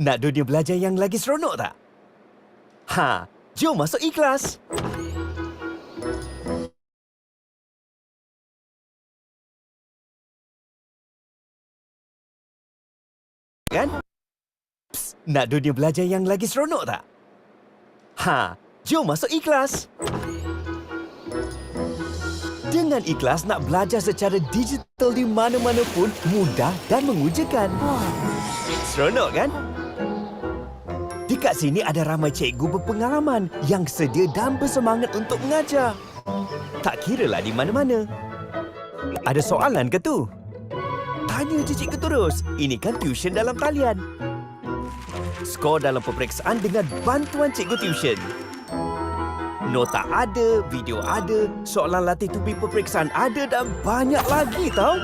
Nak dunia belajar yang lagi seronok tak? Jom masuk iKlas. Kan? Nak dunia belajar yang lagi seronok tak? Jom masuk iKlas. Dengan iKlas nak belajar secara digital di mana-mana pun mudah dan mengujakan. Seronok kan? Dekat sini ada ramai cikgu berpengalaman yang sedia dan bersemangat untuk mengajar. Tak kiralah di mana-mana. Ada soalan ke tu? Tanya je cikgu terus. Ini kan tuition dalam talian. Skor dalam peperiksaan dengan bantuan cikgu tuition. Nota ada, video ada, soalan latih tubi peperiksaan ada dan banyak lagi tau.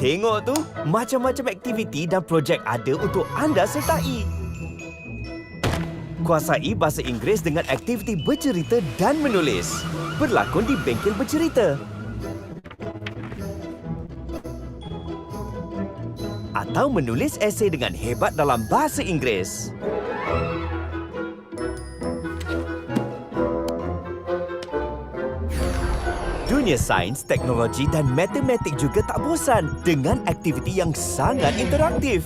Tengok tu, macam-macam aktiviti dan projek ada untuk anda sertai. Kuasai bahasa Inggeris dengan aktiviti bercerita dan menulis. Berlakon di Bengkel Bercerita. Atau menulis esei dengan hebat dalam bahasa Inggeris. Dunia sains, teknologi dan matematik juga tak bosan dengan aktiviti yang sangat interaktif.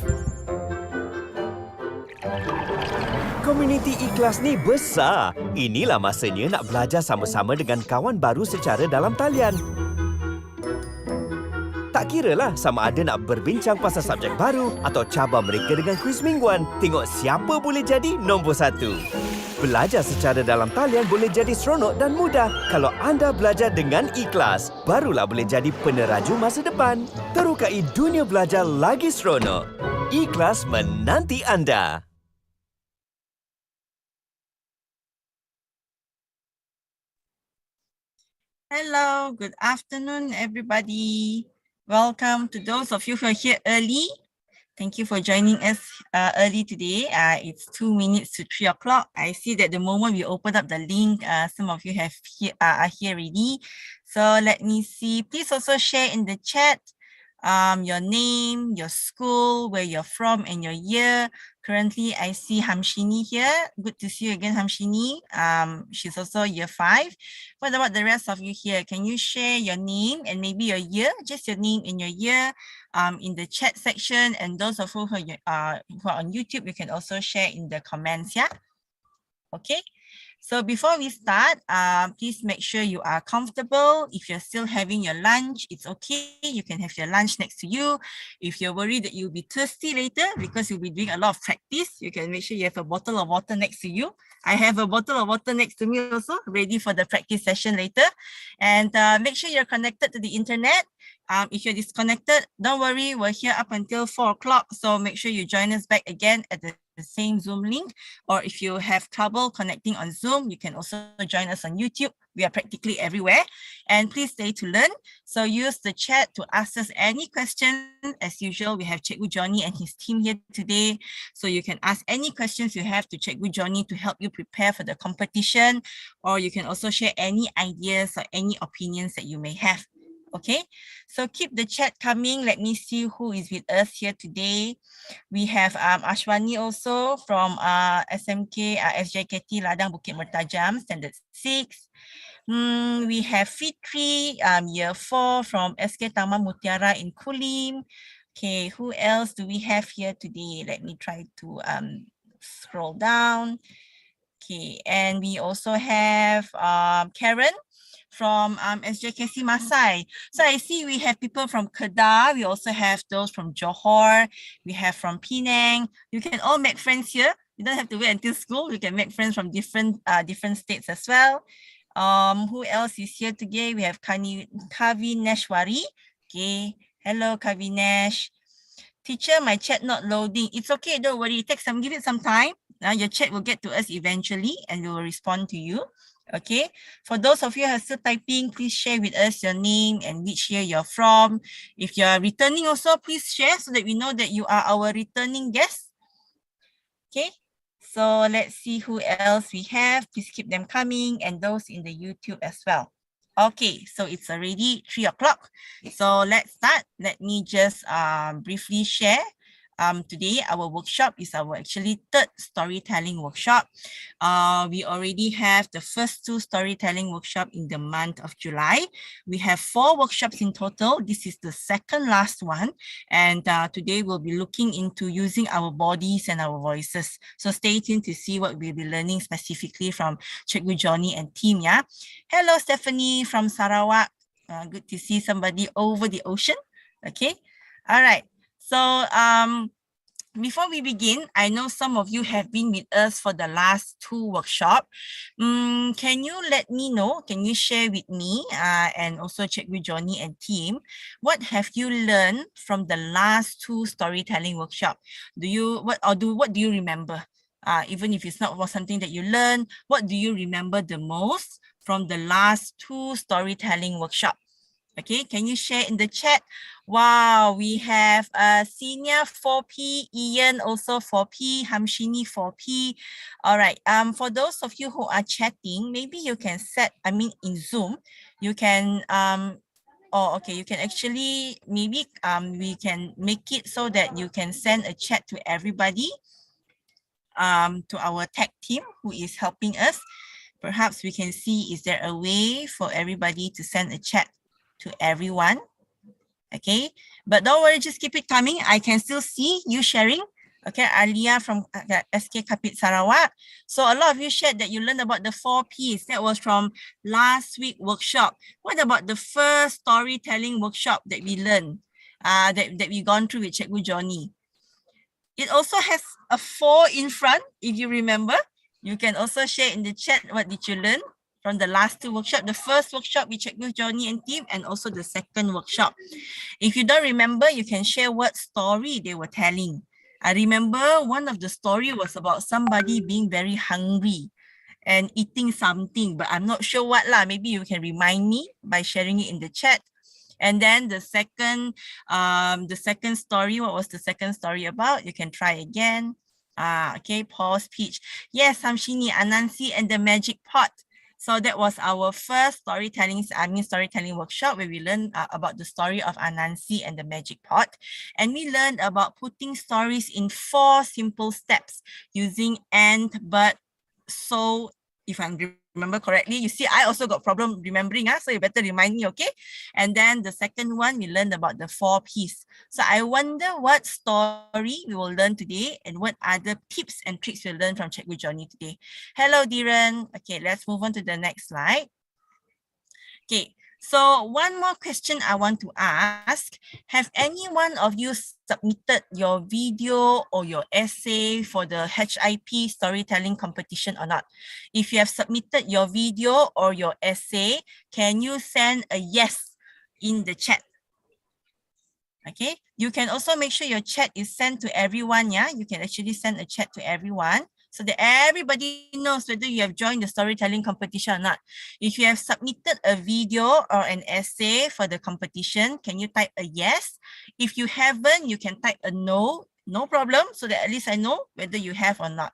Komuniti iKlas ni besar. Inilah masanya nak belajar sama-sama dengan kawan baru secara dalam talian. Tak kiralah sama ada nak berbincang pasal subjek baru atau cabar mereka dengan kuis mingguan. Tengok siapa boleh jadi nombor 1. Belajar secara dalam talian boleh jadi seronok dan mudah. Kalau anda belajar dengan iKlas, barulah boleh jadi peneraju masa depan. Terukai dunia belajar lagi seronok. iKlas menanti anda. Hello, good afternoon, everybody. Welcome to those of you who are here early. Thank you for joining us early today. It's 2 minutes to 3 o'clock. I see that the moment we open up the link, some of you are here already. So let me see. Please also share in the chat your name, your school, where you're from, and your year. Currently, I see Hamshini here. Good to see you again, Hamshini. She's also year 5. What about the rest of you here? Can you share your name and maybe your year? Just your name and your year in the chat section. And those of you who are on YouTube, you can also share in the comments, yeah? Okay. So before we start, please make sure you are comfortable. If you're still having your lunch, it's okay. You can have your lunch next to you. If you're worried that you'll be thirsty later because you'll be doing a lot of practice, you can make sure you have a bottle of water next to you. I have a bottle of water next to me also, ready for the practice session later. And make sure you're connected to the internet. If you're disconnected, don't worry, we're here up until 4 o'clock. So make sure you join us back again at the same Zoom link. Or if you have trouble connecting on Zoom, you can also join us on YouTube. We are practically everywhere. And please stay to learn. So use the chat to ask us any question. As usual, we have Cikgu Johnny and his team here today. So you can ask any questions you have to Cikgu Johnny to help you prepare for the competition. Or you can also share any ideas or any opinions that you may have. Okay, so keep the chat coming. Let me see who is with us here today. We have Ashwani also from SMK SJKT Ladang Bukit Mertajam, Standard 6. We have Fitri, year 4 from SK Taman Mutiara in Kulim. Okay, who else do we have here today? Let me try to scroll down. Okay, and we also have Karen from SJKC Masai. So I see we have people from Kedah. We also have those from Johor. We have from Penang. You can all make friends here. You don't have to wait until school. You can make friends from different states as well. Who else is here today? We have Kavi Neshwari. Okay. Hello, Kavi Nesh. Teacher, my chat not loading. It's okay. Don't worry. Give it some time. Your chat will get to us eventually and we will respond to you. Okay, for those of you who are still typing, please share with us your name and which year you're from. If you're returning also, please share so that we know that you are our returning guest. Okay, so let's see who else we have. Please keep them coming and those in the YouTube as well. Okay, so it's already 3 o'clock. So let's start. Let me just briefly share. Today, our workshop is our actually third storytelling workshop. We already have the first 2 storytelling workshop in the month of July. We have 4 workshops in total. This is the second last one. And today we'll be looking into using our bodies and our voices. So stay tuned to see what we'll be learning specifically from Cikgu Johnny and team. Yeah. Hello, Stephanie from Sarawak. Good to see somebody over the ocean. Okay. All right. So before we begin, I know some of you have been with us for the last 2 workshops. Can you let me know, can you share with me and also check with Johnny and team, what have you learned from the last 2 storytelling workshops? What do you remember? Even if it's not something that you learned, what do you remember the most from the last 2 storytelling workshops? Okay, can you share in the chat? Wow, we have Senior 4P, Ian also 4P, Hamshini 4P. All right, for those of you who are chatting, maybe you can in Zoom, you can, you can actually, maybe we can make it so that you can send a chat to everybody, to our tech team who is helping us. Perhaps we can see, is there a way for everybody to send a chat to everyone? Okay, but don't worry, just keep it coming. I can still see you sharing. Okay, Alia from SK Kapit Sarawak. So a lot of you shared that you learned about the 4 Ps. That was from last week workshop. What about the first storytelling workshop that we learned, that we gone through with Cikgu Johnny? It also has a 4 in front, if you remember. You can also share in the chat, what did you learn from the last 2 workshops? The first workshop we checked with Johnny and team, and also the second workshop. If you don't remember, you can share what story they were telling. I remember one of the story was about somebody being very hungry and eating something, but I'm not sure what lah. Maybe you can remind me by sharing it in the chat. And then the second story, what was the second story about? You can try again. Okay, pause, pitch. Yes, Samshini, Anansi, and the magic pot. So that was our first storytelling workshop, where we learned about the story of Anansi and the magic pot. And we learned about putting stories in 4 simple steps using and, but, so, if I remember correctly. You see, I also got problem remembering, so you better remind me, okay? And then the second one, we learned about the 4 Ps. So I wonder what story we will learn today and what other tips and tricks we'll learn from Cikgu Johnny today. Hello, Dhiren. Okay, let's move on to the next slide. Okay, so one more question I want to ask. Have any one of you submitted your video or your essay for the HIP storytelling competition or not? If you have submitted your video or your essay, can you send a yes in the chat? Okay, you can also make sure your chat is sent to everyone. Yeah, you can actually send a chat to everyone, so that everybody knows whether you have joined the storytelling competition or not. If you have submitted a video or an essay for the competition, can you type a yes? If you haven't, you can type a no, no problem, so that at least I know whether you have or not.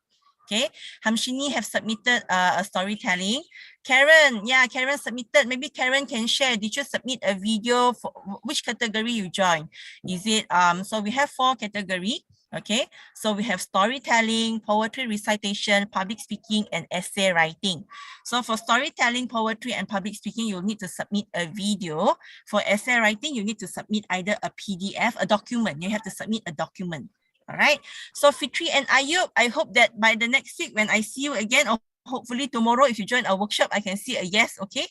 Okay, Hamshini have submitted a storytelling. Karen, yeah, Karen submitted. Maybe Karen can share. Did you submit a video for which category you joined? Is it, so we have 4 categories. Okay, so we have storytelling, poetry recitation, public speaking, and essay writing. So for storytelling, poetry, and public speaking, you'll need to submit a video. For essay writing, you need to submit either a PDF, a document. You have to submit a document. All right. So Fitri and Ayub, I hope that by the next week, when I see you again, or hopefully tomorrow, if you join our workshop, I can see a yes. Okay.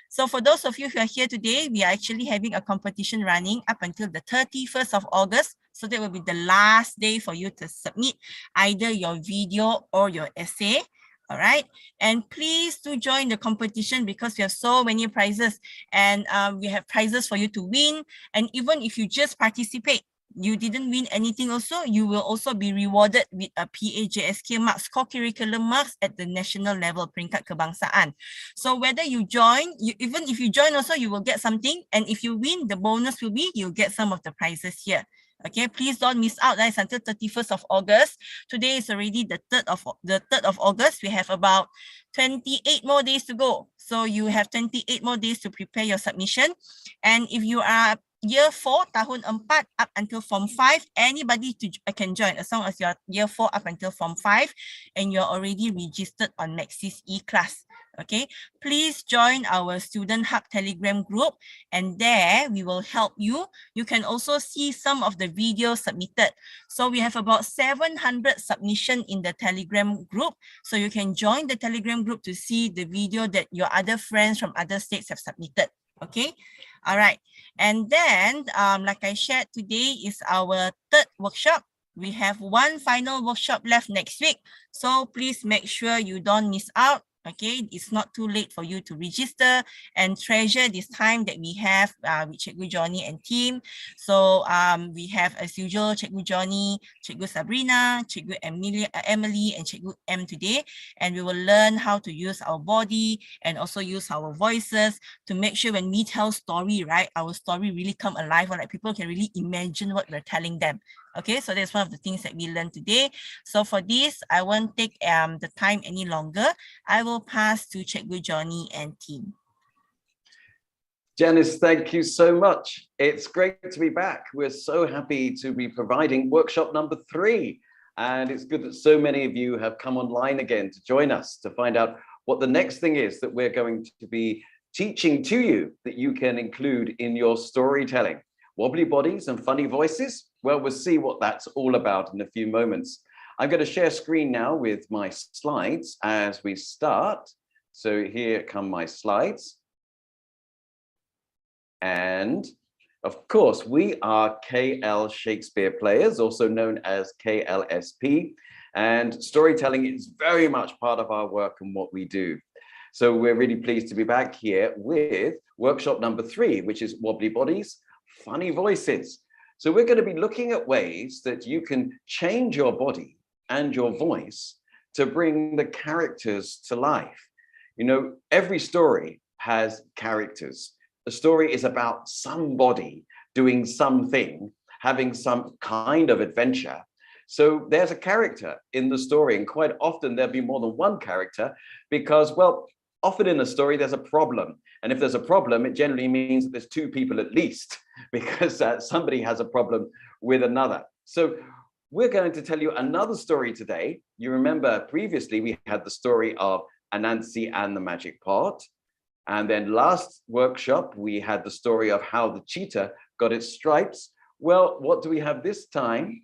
So for those of you who are here today, we are actually having a competition running up until the 31st of August. So that will be the last day for you to submit either your video or your essay. All right. And please do join the competition, because we have so many prizes, and we have prizes for you to win. And even if you just participate, you didn't win anything also, you will also be rewarded with a PAJSK marks, core curriculum marks at the national level, peringkat kebangsaan. So whether you join, even if you join also, you will get something. And if you win, the bonus will be, you'll get some of the prizes here. Okay, please don't miss out. It's until 31st of August. Today is already the 3rd of August. We have about 28 more days to go. So you have 28 more days to prepare your submission. And if you are year 4, tahun 4 up until form 5, anybody can join as long as you're year 4 up until form 5 and you're already registered on Maxis e-class. Okay, please join our Student Hub Telegram group, and there we will help you. You can also see some of the videos submitted. So we have about 700 submission in the Telegram group. So you can join the Telegram group to see the video that your other friends from other states have submitted. Okay, all right. And then, like I shared, today is our 3rd workshop. We have one final workshop left next week. So please make sure you don't miss out. Okay, it's not too late for you to register and treasure this time that we have with Cikgu Johnny and team. So we have, as usual, Cikgu Johnny, Cikgu Sabrina, Cikgu Emily, and Cikgu M today. And we will learn how to use our body and also use our voices to make sure when we tell story, right, our story really come alive, or like people can really imagine what we're telling them. Okay, so that's one of the things that we learned today. So for this, I won't take the time any longer. I will pass to Cikgu Johnny and team. Janice, thank you so much. It's great to be back. We're so happy to be providing workshop number 3. And it's good that so many of you have come online again to join us to find out what the next thing is that we're going to be teaching to you that you can include in your storytelling. Wobbly bodies and funny voices? Well, we'll see what that's all about in a few moments. I'm going to share screen now with my slides as we start. So here come my slides. And of course, we are KL Shakespeare Players, also known as KLSP. And storytelling is very much part of our work and what we do. So we're really pleased to be back here with workshop number 3, which is Wobbly Bodies, Funny Voices. So we're going to be looking at ways that you can change your body and your voice to bring the characters to life. You know, every story has characters. The story is about somebody doing something, having some kind of adventure. So there's a character in the story, and quite often there'll be more than one character because, well, often in a story there's a problem. And if there's a problem, it generally means that there's 2 people at least, because somebody has a problem with another. So we're going to tell you another story today. You remember previously we had the story of Anansi and the Magic Pot. And then last workshop, we had the story of how the cheetah got its stripes. Well, what do we have this time?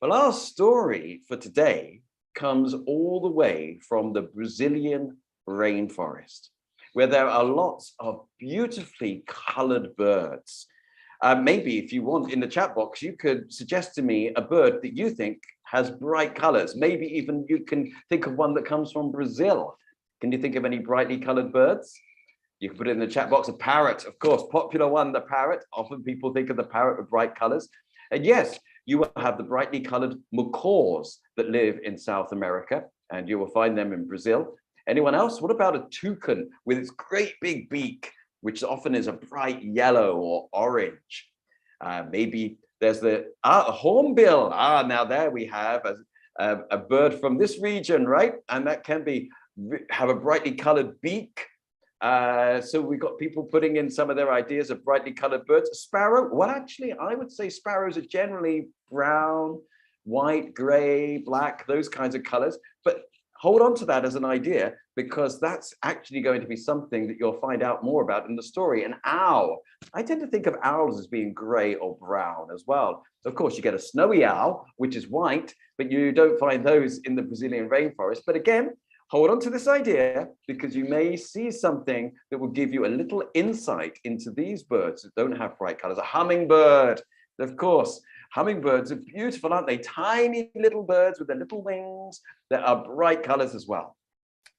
Well, our story for today comes all the way from the Brazilian rainforest, where there are lots of beautifully colored birds. Maybe if you want in the chat box, you could suggest to me a bird that you think has bright colors. Maybe even you can think of one that comes from Brazil. Can you think of any brightly colored birds? You can put it in the chat box. A parrot, of course, popular one, the parrot. Often people think of the parrot with bright colors. And yes, you will have the brightly colored macaws that live in South America, and you will find them in Brazil. Anyone else? What about a toucan with its great big beak, which often is a bright yellow or orange? Maybe there's the hornbill. Now there we have a bird from this region, right? And that can have a brightly colored beak. So we've got people putting in some of their ideas of brightly colored birds. Sparrow, well, actually, I would say sparrows are generally brown, white, gray, black, those kinds of colors. But hold on to that as an idea, because that's actually going to be something that you'll find out more about in the story. An owl, I tend to think of owls as being gray or brown as well. Of course, you get a snowy owl, which is white, but you don't find those in the Brazilian rainforest. But again, hold on to this idea, because you may see something that will give you a little insight into these birds that don't have bright colors. A hummingbird, of course. Hummingbirds are beautiful, aren't they? Tiny little birds with their little wings that are bright colors as well.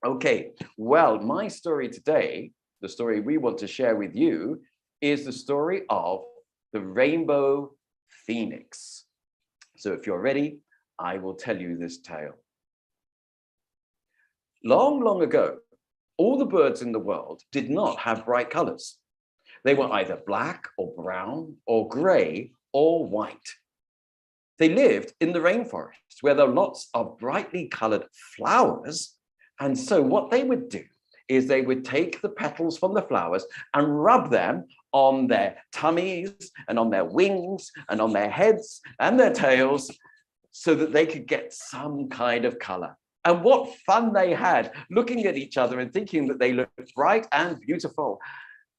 Okay, well, my story today, the story we want to share with you, is the story of the Rainbow Phoenix. So if you're ready, I will tell you this tale. Long, long ago, all the birds in the world did not have bright colors. They were either black or brown or gray or white. They lived in the rainforest where there are lots of brightly colored flowers. And so what they would do is they would take the petals from the flowers and rub them on their tummies and on their wings and on their heads and their tails so that they could get some kind of color. And what fun they had looking at each other and thinking that they looked bright and beautiful.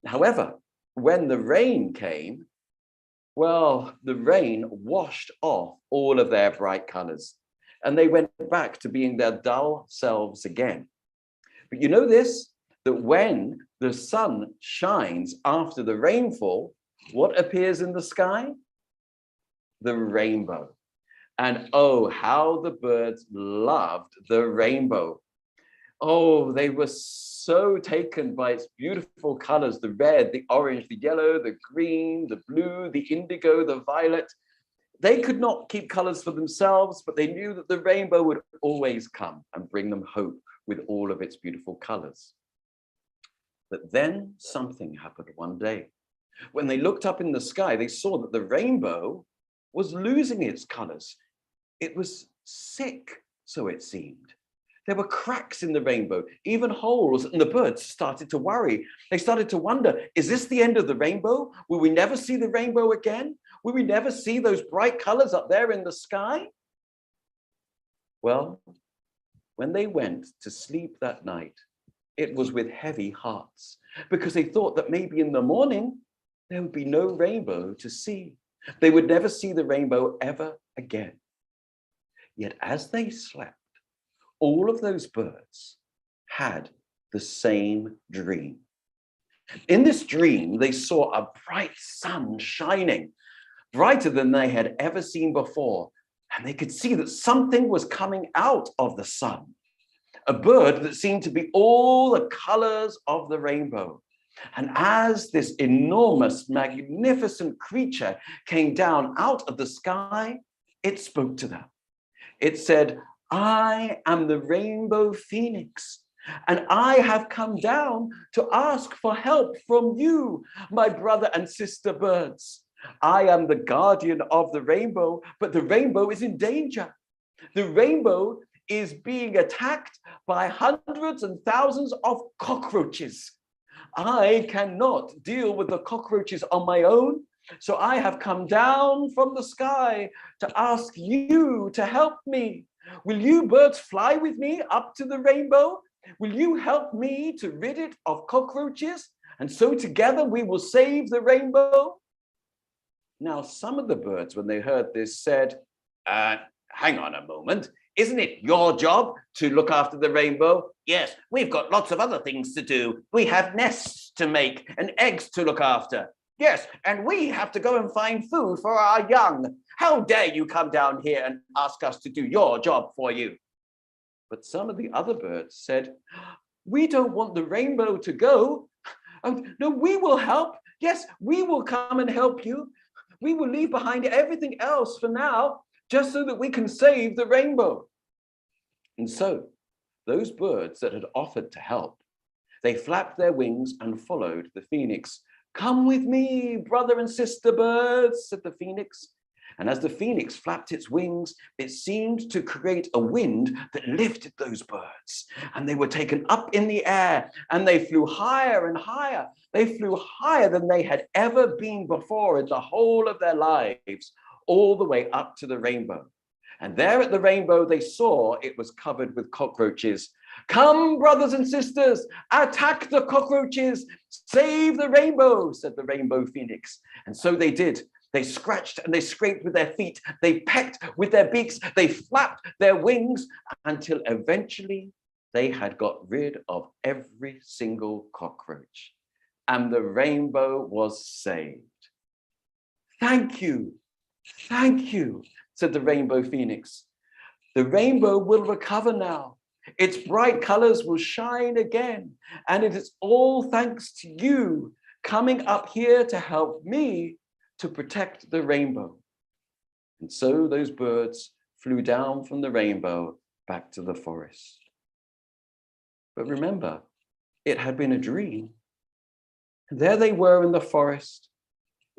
However, when the rain came, well, the rain washed off all of their bright colors and they went back to being their dull selves again. But you know this, that when the sun shines after the rainfall, what appears in the sky? The rainbow. And oh, how the birds loved the rainbow. Oh, they were so taken by its beautiful colors, the red, the orange, the yellow, the green, the blue, the indigo, the violet. They could not keep colors for themselves, but they knew that the rainbow would always come and bring them hope with all of its beautiful colors. But then something happened one day. When they looked up in the sky, they saw that the rainbow was losing its colors. It was sick, so it seemed. There were cracks in the rainbow, even holes, and the birds started to worry. They started to wonder, is this the end of the rainbow? Will we never see the rainbow again? Will we never see those bright colors up there in the sky? Well, when they went to sleep that night, it was with heavy hearts because they thought that maybe in the morning there would be no rainbow to see. They would never see the rainbow ever again. Yet as they slept, all of those birds had the same dream. In this dream, they saw a bright sun shining, brighter than they had ever seen before. And they could see that something was coming out of the sun, a bird that seemed to be all the colors of the rainbow. And as this enormous, magnificent creature came down out of the sky, it spoke to them. It said, I am the rainbow phoenix, and I have come down to ask for help from you, my brother and sister birds. I am the guardian of the rainbow, but the rainbow is in danger. The rainbow is being attacked by hundreds and thousands of cockroaches. I cannot deal with the cockroaches on my own, so I have come down from the sky to ask you to help me. Will you birds fly with me up to the rainbow? Will you help me to rid it of cockroaches? And so together we will save the rainbow. Now, some of the birds, when they heard this, said, hang on a moment. Isn't it your job to look after the rainbow? Yes, we've got lots of other things to do. We have nests to make and eggs to look after. Yes, and we have to go and find food for our young. How dare you come down here and ask us to do your job for you? But some of the other birds said, we don't want the rainbow to go. No, we will help. Yes, we will come and help you. We will leave behind everything else for now, just so that we can save the rainbow. And so those birds that had offered to help, they flapped their wings and followed the phoenix. Come with me, brother and sister birds, said the phoenix. And as the phoenix flapped its wings, it seemed to create a wind that lifted those birds. And they were taken up in the air and they flew higher and higher. They flew higher than they had ever been before in the whole of their lives, all the way up to the rainbow. And there at the rainbow, they saw it was covered with cockroaches. Come, brothers and sisters, attack the cockroaches, save the rainbow, said the rainbow phoenix. And so they did. They scratched and they scraped with their feet. They pecked with their beaks. They flapped their wings until eventually they had got rid of every single cockroach. And the rainbow was saved. Thank you, said the rainbow phoenix. The rainbow will recover now. Its bright colors will shine again. And it is all thanks to you coming up here to help me to protect the rainbow. And so those birds flew down from the rainbow back to the forest. But remember, it had been a dream. And there they were in the forest.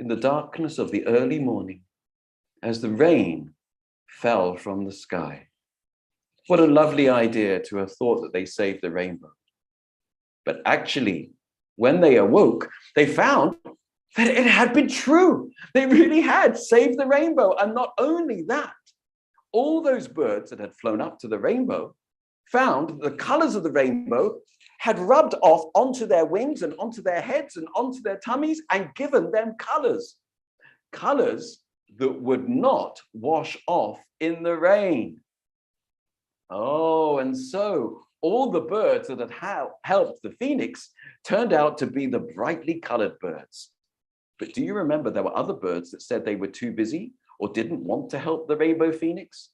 in the darkness of the early morning as the rain fell from the sky. What a lovely idea to have thought that they saved the rainbow. But actually, when they awoke, they found that it had been true. They really had saved the rainbow. And not only that, all those birds that had flown up to the rainbow found that the colors of the rainbow had rubbed off onto their wings and onto their heads and onto their tummies and given them colors. Colors that would not wash off in the rain. Oh, and so all the birds that had helped the phoenix turned out to be the brightly colored birds. But do you remember there were other birds that said they were too busy or didn't want to help the rainbow phoenix?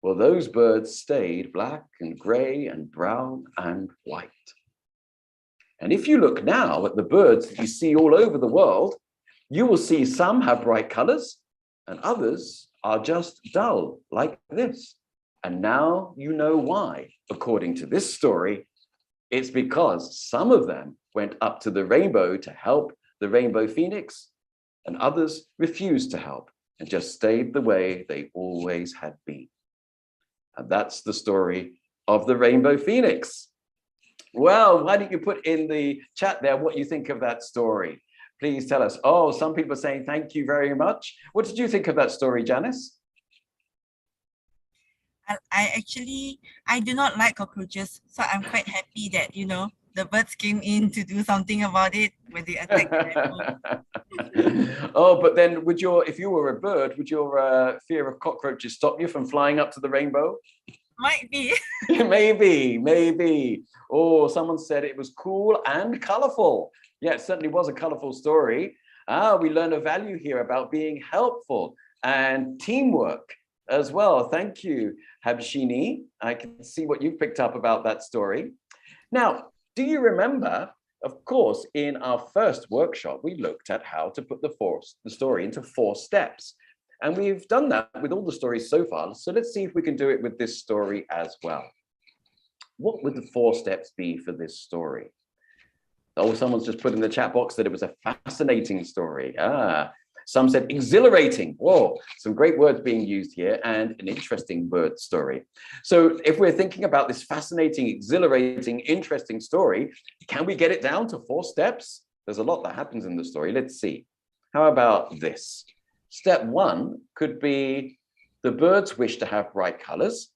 Well, those birds stayed black and gray and brown and white. And if you look now at the birds that you see all over the world, you will see some have bright colors and others are just dull like this. And now you know why. According to this story, it's because some of them went up to the rainbow to help the rainbow phoenix, and others refused to help and just stayed the way they always had been. And that's the story of the rainbow phoenix. Well, why don't you put in the chat there what you think of that story? Please tell us. Oh, some people are saying thank you very much. What did you think of that story, Janice? I do not like cockroaches, so I'm quite happy that, you know, the birds came in to do something about it when they attacked the rainbow. Oh, but then if you were a bird, would your fear of cockroaches stop you from flying up to the rainbow? Might be. Maybe. Oh, someone said it was cool and colorful. Yeah, it certainly was a colorful story. We learn a value here about being helpful and teamwork as well. Thank you, Habshini. I can see what you've picked up about that story. Now, do you remember, of course, in our first workshop, we looked at how to put the story into 4 steps. And we've done that with all the stories so far. So let's see if we can do it with this story as well. What would the 4 steps be for this story? Oh, someone's just put in the chat box that it was a fascinating story. Some said exhilarating. Whoa, some great words being used here, and an interesting bird story. So if we're thinking about this fascinating, exhilarating, interesting story, can we get it down to 4 steps? There's a lot that happens in the story. Let's see. How about this? Step 1 could be the birds wish to have bright colors.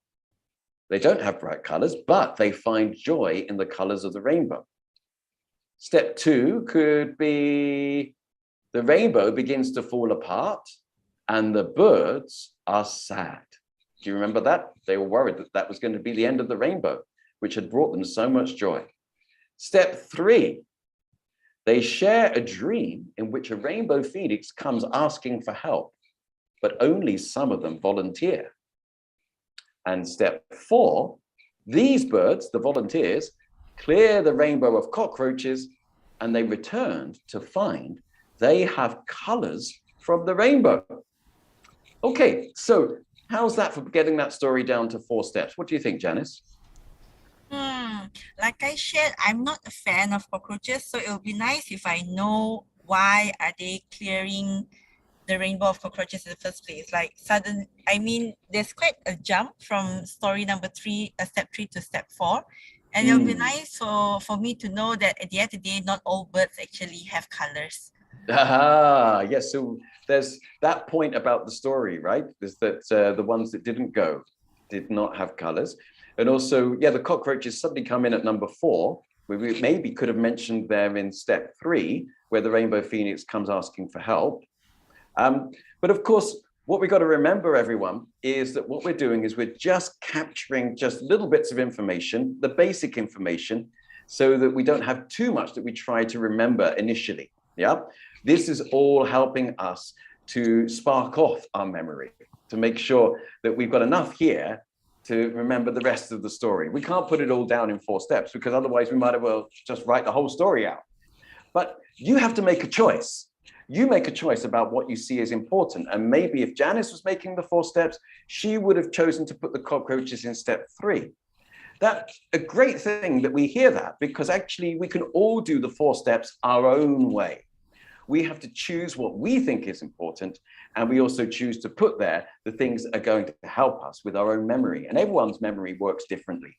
They don't have bright colors, but they find joy in the colors of the rainbow. Step 2 could be the rainbow begins to fall apart and the birds are sad. Do you remember that? They were worried that that was going to be the end of the rainbow, which had brought them so much joy. Step 3, they share a dream in which a rainbow phoenix comes asking for help, but only some of them volunteer. And step 4, these birds, the volunteers, clear the rainbow of cockroaches, and they returned to find they have colors from the rainbow. Okay, so how's that for getting that story down to 4 steps? What do you think, Janice? Like I shared, I'm not a fan of cockroaches, so it would be nice if I know why are they clearing the rainbow of cockroaches in the first place. Like there's quite a jump from story number 3, step 3 to step 4. And it would be nice for me to know that at the end of the day, not all birds actually have colors. Yes, so there's that point about the story, right? Is that the ones that didn't go did not have colors. And also, yeah, the cockroaches suddenly come in at number 4, where we maybe could have mentioned them in step 3, where the rainbow phoenix comes asking for help. But of course, what we've got to remember, everyone, is that what we're doing is we're just capturing just little bits of information, the basic information, so that we don't have too much that we try to remember initially. Yeah, this is all helping us to spark off our memory, to make sure that we've got enough here to remember the rest of the story. We can't put it all down in 4 steps because otherwise we might as well just write the whole story out. But you have to make a choice. You make a choice about what you see as important. And maybe if Janice was making the 4 steps, she would have chosen to put the cockroaches in step 3. That's a great thing that we hear that, because actually we can all do the 4 steps our own way. We have to choose what we think is important, and we also choose to put there the things that are going to help us with our own memory. And everyone's memory works differently.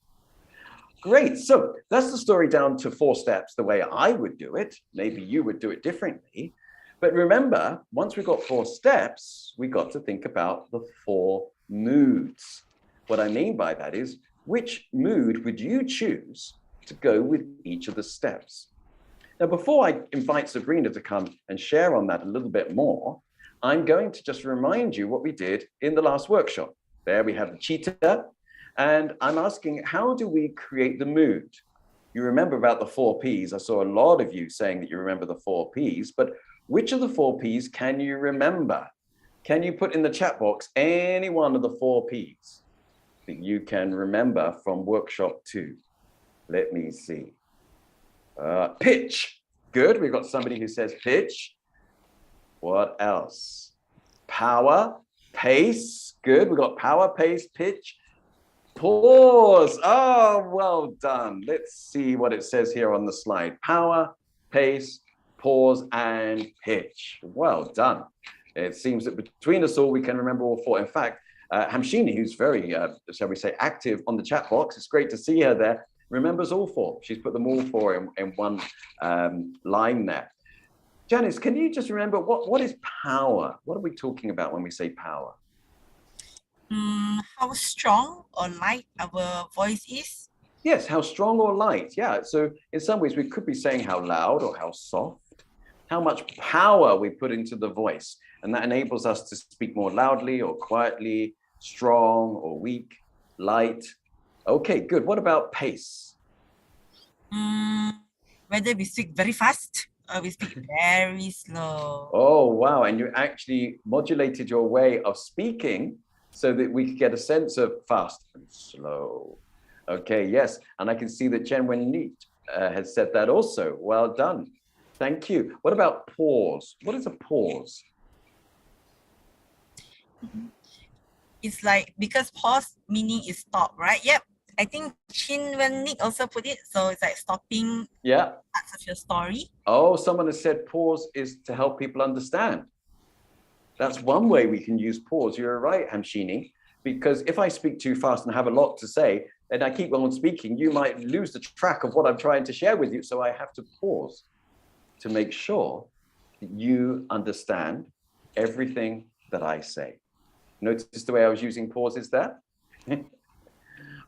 Great, so that's the story down to 4 steps, the way I would do it. Maybe you would do it differently. But remember, once we got 4 steps, we got to think about the 4 moods. What I mean by that is, which mood would you choose to go with each of the steps? Now, before I invite Sabrina to come and share on that a little bit more, I'm going to just remind you what we did in the last workshop. There we have the cheetah, and I'm asking, how do we create the mood? You remember about the 4 Ps. I saw a lot of you saying that you remember the 4 Ps, but which of the 4 Ps can you remember? Can you put in the chat box any one of the 4 Ps that you can remember from workshop 2? Let me see. Pitch. Good. We've got somebody who says pitch. What else? Power, pace. Good. We've got power, pace, pitch. Pause. Oh, well done. Let's see what it says here on the slide. Power, pace, pause, and pitch. Well done. It seems that between us all, we can remember all 4. In fact, Hamshini, who's very, shall we say, active on the chat box, it's great to see her there, remembers all 4. She's put them all 4 in one line there. Janice, can you just remember, what is power? What are we talking about when we say power? How strong or light our voice is? Yes, how strong or light. Yeah, so in some ways we could be saying how loud or how soft, how much power we put into the voice. And that enables us to speak more loudly or quietly, strong or weak, light. Okay, good. What about pace? Whether we speak very fast or we speak very slow. Oh, wow. And you actually modulated your way of speaking so that we could get a sense of fast and slow. Okay, yes. And I can see that Jen Wenneet has said that also. Well done. Thank you. What about pause? What is a pause? It's like, because pause meaning is stop, right? Yep. I think Chin Wenneet also put it. So it's like stopping parts of your story. Oh, someone has said pause is to help people understand. That's one way we can use pause. You're right, Hamshini, because if I speak too fast and have a lot to say, and I keep on speaking, you might lose the track of what I'm trying to share with you. So I have to pause to make sure that you understand everything that I say. Notice the way I was using pauses there?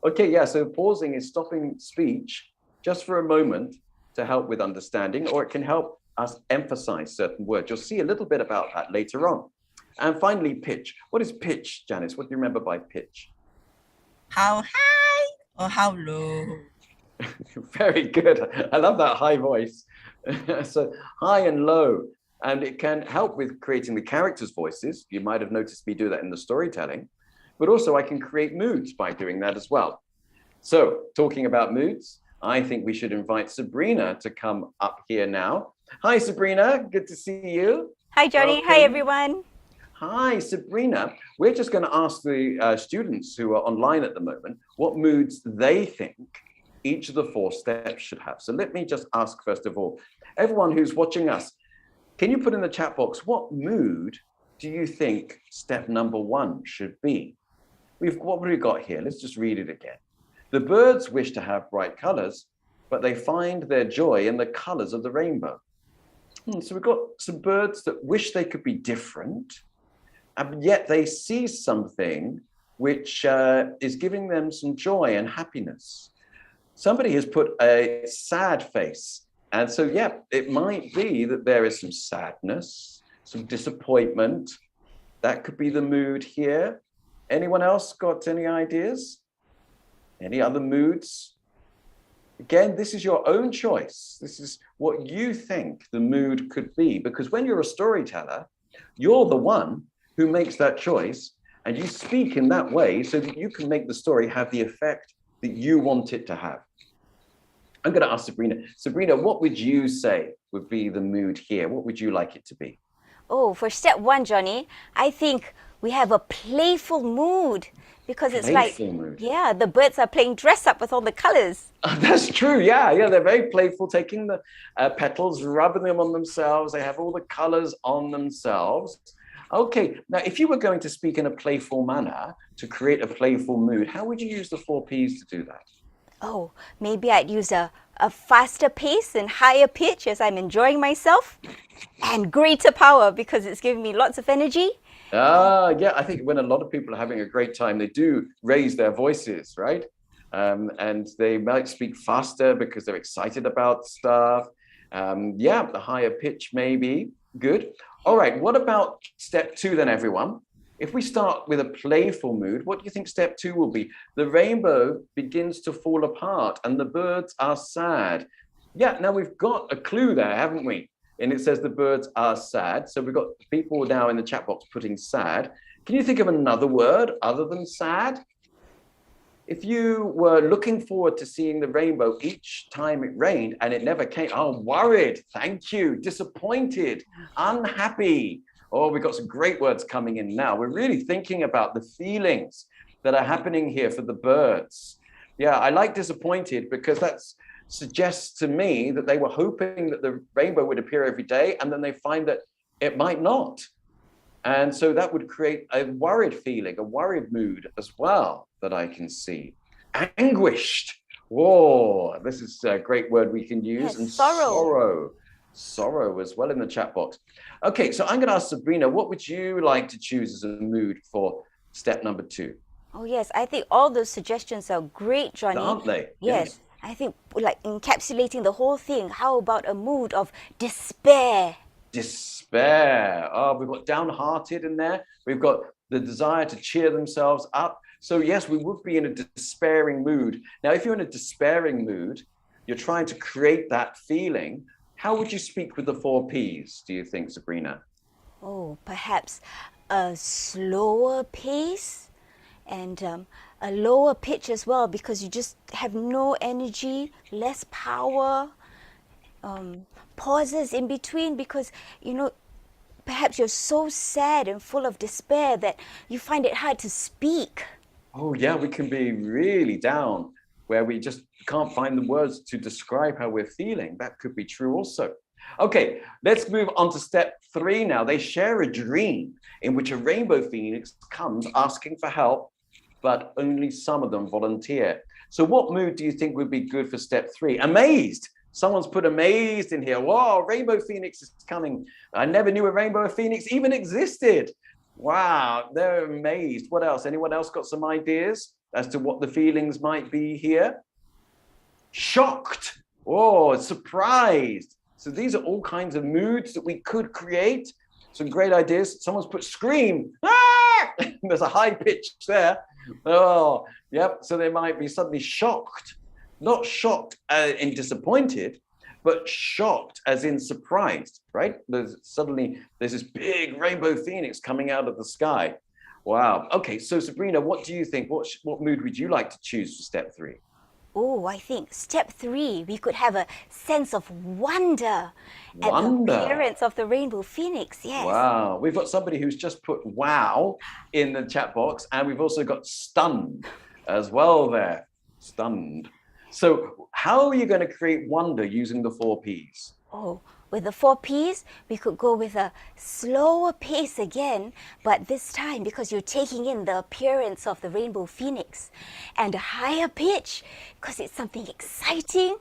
Okay, yeah, so pausing is stopping speech just for a moment to help with understanding, or it can help us emphasize certain words. You'll see a little bit about that later on. And finally, pitch. What is pitch, Janice? What do you remember by pitch? How high or how low? Very good. I love that high voice. So high and low. And it can help with creating the characters' voices. You might have noticed me do that in the storytelling. But also I can create moods by doing that as well. So talking about moods, I think we should invite Sabrina to come up here now. Hi, Sabrina. Good to see you. Hi, Johnny. Welcome. Hi, everyone. Hi, Sabrina. We're just going to ask the students who are online at the moment what moods they think each of the 4 steps should have. So let me just ask, first of all, everyone who's watching us, can you put in the chat box, what mood do you think step number 1 should be? What have we got here? Let's just read it again. The birds wish to have bright colors, but they find their joy in the colors of the rainbow. So we've got some birds that wish they could be different, and yet they see something which is giving them some joy and happiness. Somebody has put a sad face. And so, yeah, it might be that there is some sadness, some disappointment. That could be the mood here. Anyone else got any ideas? Any other moods? Again, this is your own choice. This is what you think the mood could be, because when you're a storyteller, you're the one who makes that choice, and you speak in that way so that you can make the story have the effect that you want it to have. I'm going to ask Sabrina. Sabrina, what would you say would be the mood here? What would you like it to be? Oh, for step 1, Johnny, I think we have a playful mood because it's Playful mood. yeah, the birds are playing dress up with all the colors. That's true. Yeah, they're very playful, taking the petals, rubbing them on themselves. They have all the colors on themselves. Okay, now if you were going to speak in a playful manner to create a playful mood, how would you use the 4 Ps to do that? Oh, maybe I'd use a faster pace and higher pitch as I'm enjoying myself, and greater power because it's giving me lots of energy. Yeah, I think when a lot of people are having a great time, they do raise their voices, right? And they might speak faster because they're excited about stuff. Yeah, the higher pitch maybe. Good. All right, what about step 2 then, everyone? If we start with a playful mood, what do you think step 2 will be? The rainbow begins to fall apart and the birds are sad. Yeah, now we've got a clue there, haven't we? And it says the birds are sad. So we've got people now in the chat box putting sad. Can you think of another word other than sad? If you were looking forward to seeing the rainbow each time it rained and it never came, oh, worried, thank you, disappointed, unhappy. Oh, we've got some great words coming in now. We're really thinking about the feelings that are happening here for the birds. Yeah, I like disappointed because that suggests to me that they were hoping that the rainbow would appear every day and then they find that it might not. And so that would create a worried feeling, a worried mood as well that I can see. Anguished. Whoa, this is a great word we can use. Yes, and sorrow. Sorrow as well in the chat box. Okay, so I'm going to ask Sabrina, what would you like to choose as a mood for step number 2? Oh yes, I think all those suggestions are great, Johnny. Aren't they? Yes. I think like encapsulating the whole thing. How about a mood of despair? Despair. Oh, we've got downhearted in there. We've got the desire to cheer themselves up. So yes, we would be in a despairing mood. Now, if you're in a despairing mood, you're trying to create that feeling. How would you speak with the 4 Ps, do you think, Sabrina? Oh, perhaps a slower pace and a lower pitch as well, because you just have no energy, less power, pauses in between because, perhaps you're so sad and full of despair that you find it hard to speak. Oh, yeah, we can be really down where we just can't find the words to describe how we're feeling. That could be true also. Okay, let's move on to step 3 now. They share a dream in which a rainbow phoenix comes asking for help, but only some of them volunteer. So what mood do you think would be good for step 3? Amazed. Someone's put amazed in here. Wow, rainbow phoenix is coming. I never knew a rainbow phoenix even existed. Wow, they're amazed. What else? Anyone else got some ideas as to what the feelings might be here? Shocked. Oh, surprised. So these are all kinds of moods that we could create. Some great ideas. Someone's put scream. Ah! There's a high pitch there. Oh, yep. So they might be suddenly shocked. Not shocked and disappointed, but shocked as in surprised, right? There's this big rainbow phoenix coming out of the sky. Wow. Okay, so Sabrina, what do you think? What mood would you like to choose for step 3? Oh, I think step 3, we could have a sense of wonder at the appearance of the rainbow phoenix. Yes. Wow. We've got somebody who's just put wow in the chat box, and we've also got stunned as well there. Stunned. So how are you going to create wonder using the 4 Ps? Oh, with the 4 Ps, we could go with a slower pace again, but this time because you're taking in the appearance of the rainbow phoenix, and a higher pitch because it's something exciting,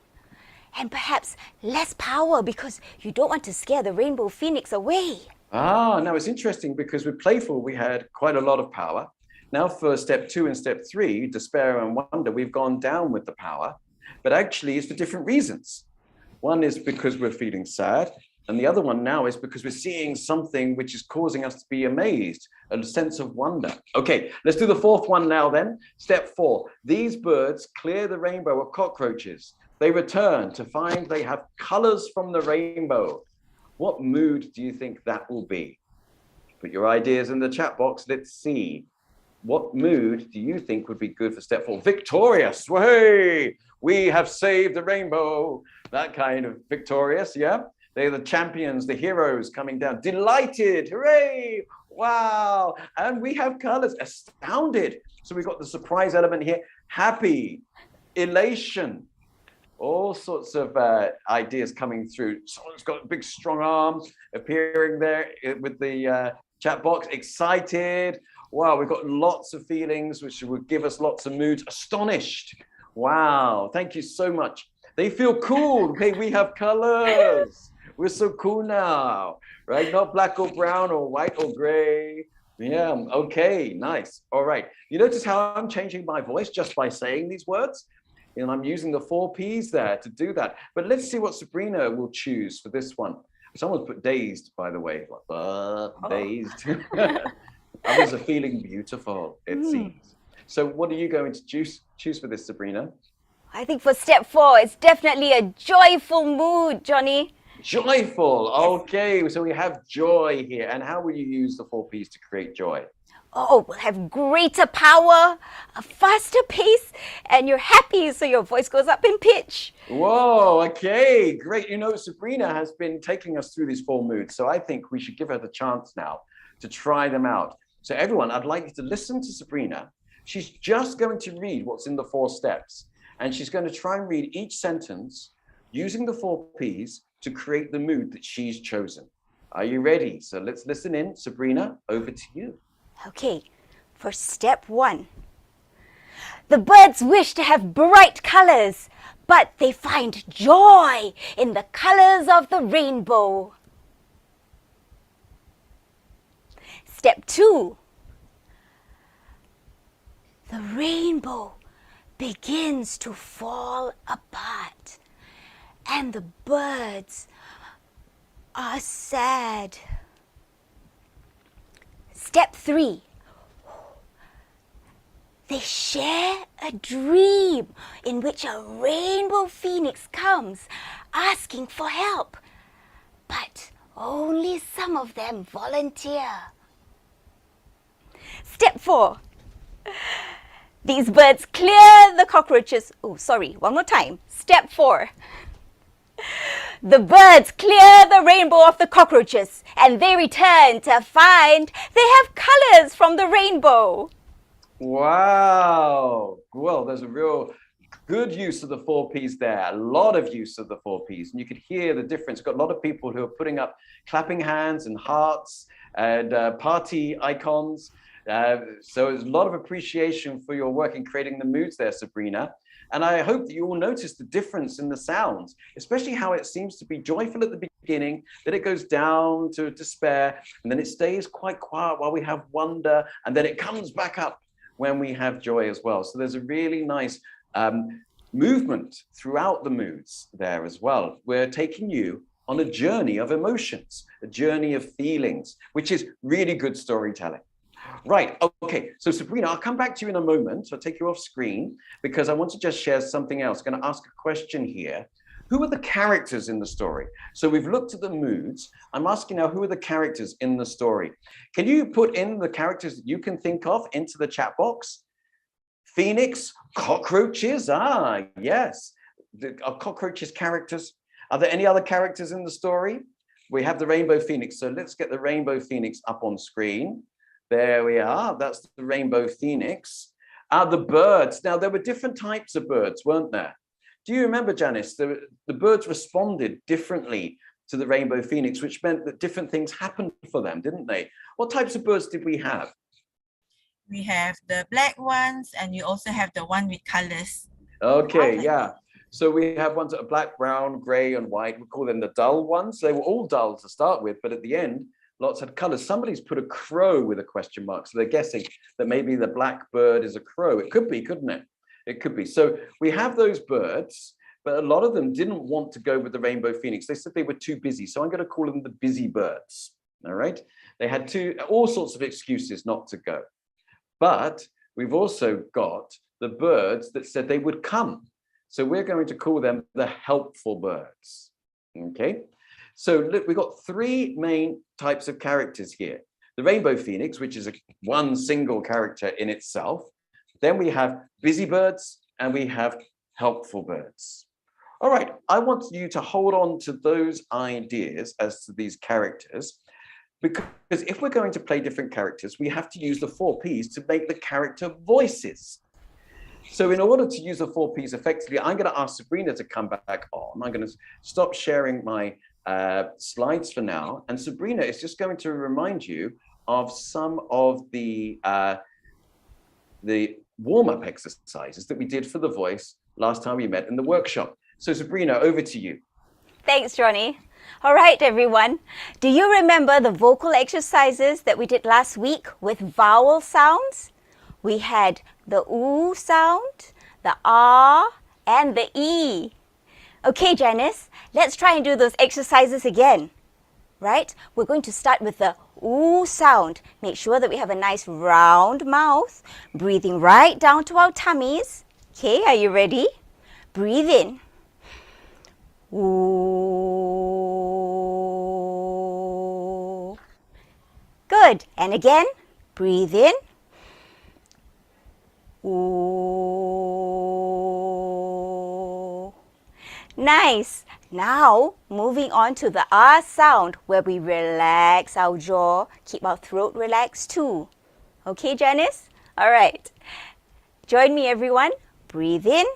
and perhaps less power because you don't want to scare the rainbow phoenix away. Now it's interesting because with playful, we had quite a lot of power. Now for step 2 and step 3, despair and wonder, we've gone down with the power, but actually it's for different reasons. One is because we're feeling sad, and the other one now is because we're seeing something which is causing us to be amazed, a sense of wonder. Okay, let's do the 4th one now then. Step 4, these birds clear the rainbow of cockroaches. They return to find they have colors from the rainbow. What mood do you think that will be? Put your ideas in the chat box. Let's see. What mood do you think would be good for step 4? Victorious. Hey, we have saved the rainbow. That kind of victorious, yeah? They're the champions, the heroes coming down. Delighted. Hooray. Wow. And we have colors. Astounded. So we've got the surprise element here. Happy, elation, all sorts of ideas coming through. Someone's got big, strong arms appearing there with the chat box. Excited. Wow, we've got lots of feelings, which will give us lots of moods. Astonished. Wow, thank you so much. They feel cool. Hey, we have colors. We're so cool now, right? Not black or brown or white or gray. Yeah, okay, nice. All right. You notice how I'm changing my voice just by saying these words? And I'm using the 4 Ps there to do that. But let's see what Sabrina will choose for this one. Someone's put dazed, by the way. Dazed. Others are feeling beautiful, it seems. So what are you going to choose for this, Sabrina? I think for step 4, it's definitely a joyful mood, Johnny. Joyful. Okay, so we have joy here. And how will you use the 4 Ps to create joy? Oh, we'll have greater power, a faster pace, and you're happy, so your voice goes up in pitch. Whoa, okay, great. You know, Sabrina has been taking us through these 4 moods, so I think we should give her the chance now to try them out. So everyone, I'd like you to listen to Sabrina. She's just going to read what's in the 4 steps, and she's going to try and read each sentence using the 4 Ps to create the mood that she's chosen. Are you ready? So let's listen in. Sabrina, over to you. Okay, for step 1. The birds wish to have bright colors, but they find joy in the colors of the rainbow. Step 2. The rainbow begins to fall apart, and the birds are sad. Step 3. They share a dream in which a rainbow phoenix comes asking for help, but only some of them volunteer. Step 4. These birds clear the cockroaches. Oh, sorry, one more time. Step 4. The birds clear the rainbow of the cockroaches, and they return to find they have colors from the rainbow. Wow. Well, there's a real good use of the 4 Ps there. A lot of use of the 4 Ps. And you could hear the difference. We've got a lot of people who are putting up clapping hands and hearts and party icons. So there's a lot of appreciation for your work in creating the moods there, Sabrina. And I hope that you all notice the difference in the sounds, especially how it seems to be joyful at the beginning, then it goes down to despair, and then it stays quite quiet while we have wonder, and then it comes back up when we have joy as well. So there's a really nice movement throughout the moods there as well. We're taking you on a journey of emotions, a journey of feelings, which is really good storytelling. Right, okay, so Sabrina, I'll come back to you in a moment. I'll take you off screen because I want to just share something else. I'm going to ask a question here. Who are the characters in the story? So we've looked at the moods. I'm asking now, who are the characters in the story? Can you put in the characters that you can think of into the chat box? Phoenix, cockroaches, yes. Are cockroaches characters? Are there any other characters in the story? We have the rainbow phoenix, so let's get the rainbow phoenix up on screen. There we are, that's the rainbow phoenix. The birds, now there were different types of birds, weren't there? Do you remember, Janice, the birds responded differently to the rainbow phoenix, which meant that different things happened for them, didn't they? What types of birds did we have? We have the black ones, and you also have the one with colors. Okay, yeah. So we have ones that are black, brown, gray, and white. We call them the dull ones. They were all dull to start with, but at the end, lots had colors. Somebody's put a crow with a question mark. So they're guessing that maybe the black bird is a crow. It could be, couldn't it? It could be. So we have those birds, but a lot of them didn't want to go with the rainbow phoenix. They said they were too busy. So I'm going to call them the busy birds. All right. They had all sorts of excuses not to go. But we've also got the birds that said they would come. So we're going to call them the helpful birds. Okay. So look, we've got 3 main types of characters here. The rainbow phoenix, which is one single character in itself. Then we have busy birds and we have helpful birds. All right, I want you to hold on to those ideas as to these characters. Because if we're going to play different characters, we have to use the 4 Ps to make the character voices. So in order to use the 4 Ps effectively, I'm going to ask Sabrina to come back on. I'm going to stop sharing my slides for now. And Sabrina is just going to remind you of some of the warm-up exercises that we did for the voice last time we met in the workshop. So Sabrina, over to you. Thanks, Johnny. All right, everyone. Do you remember the vocal exercises that we did last week with vowel sounds? We had the oo sound, the ah, and the e. Okay, Janice, let's try and do those exercises again. Right? We're going to start with the oo sound. Make sure that we have a nice round mouth, breathing right down to our tummies. Okay, are you ready? Breathe in. Ooh. Good. And again, breathe in. Ooh. Nice. Now, moving on to the ah sound, where we relax our jaw, keep our throat relaxed too. Okay, Janice? All right. Join me, everyone. Breathe in.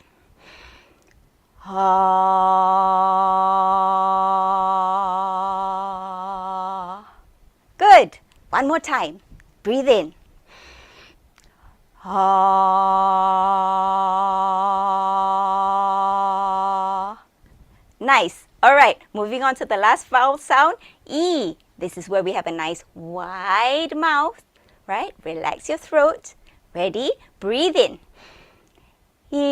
Ah. Good. One more time. Breathe in. Ah. Nice. All right. Moving on to the last vowel sound, E. This is where we have a nice wide mouth, right? Relax your throat. Ready? Breathe in. E.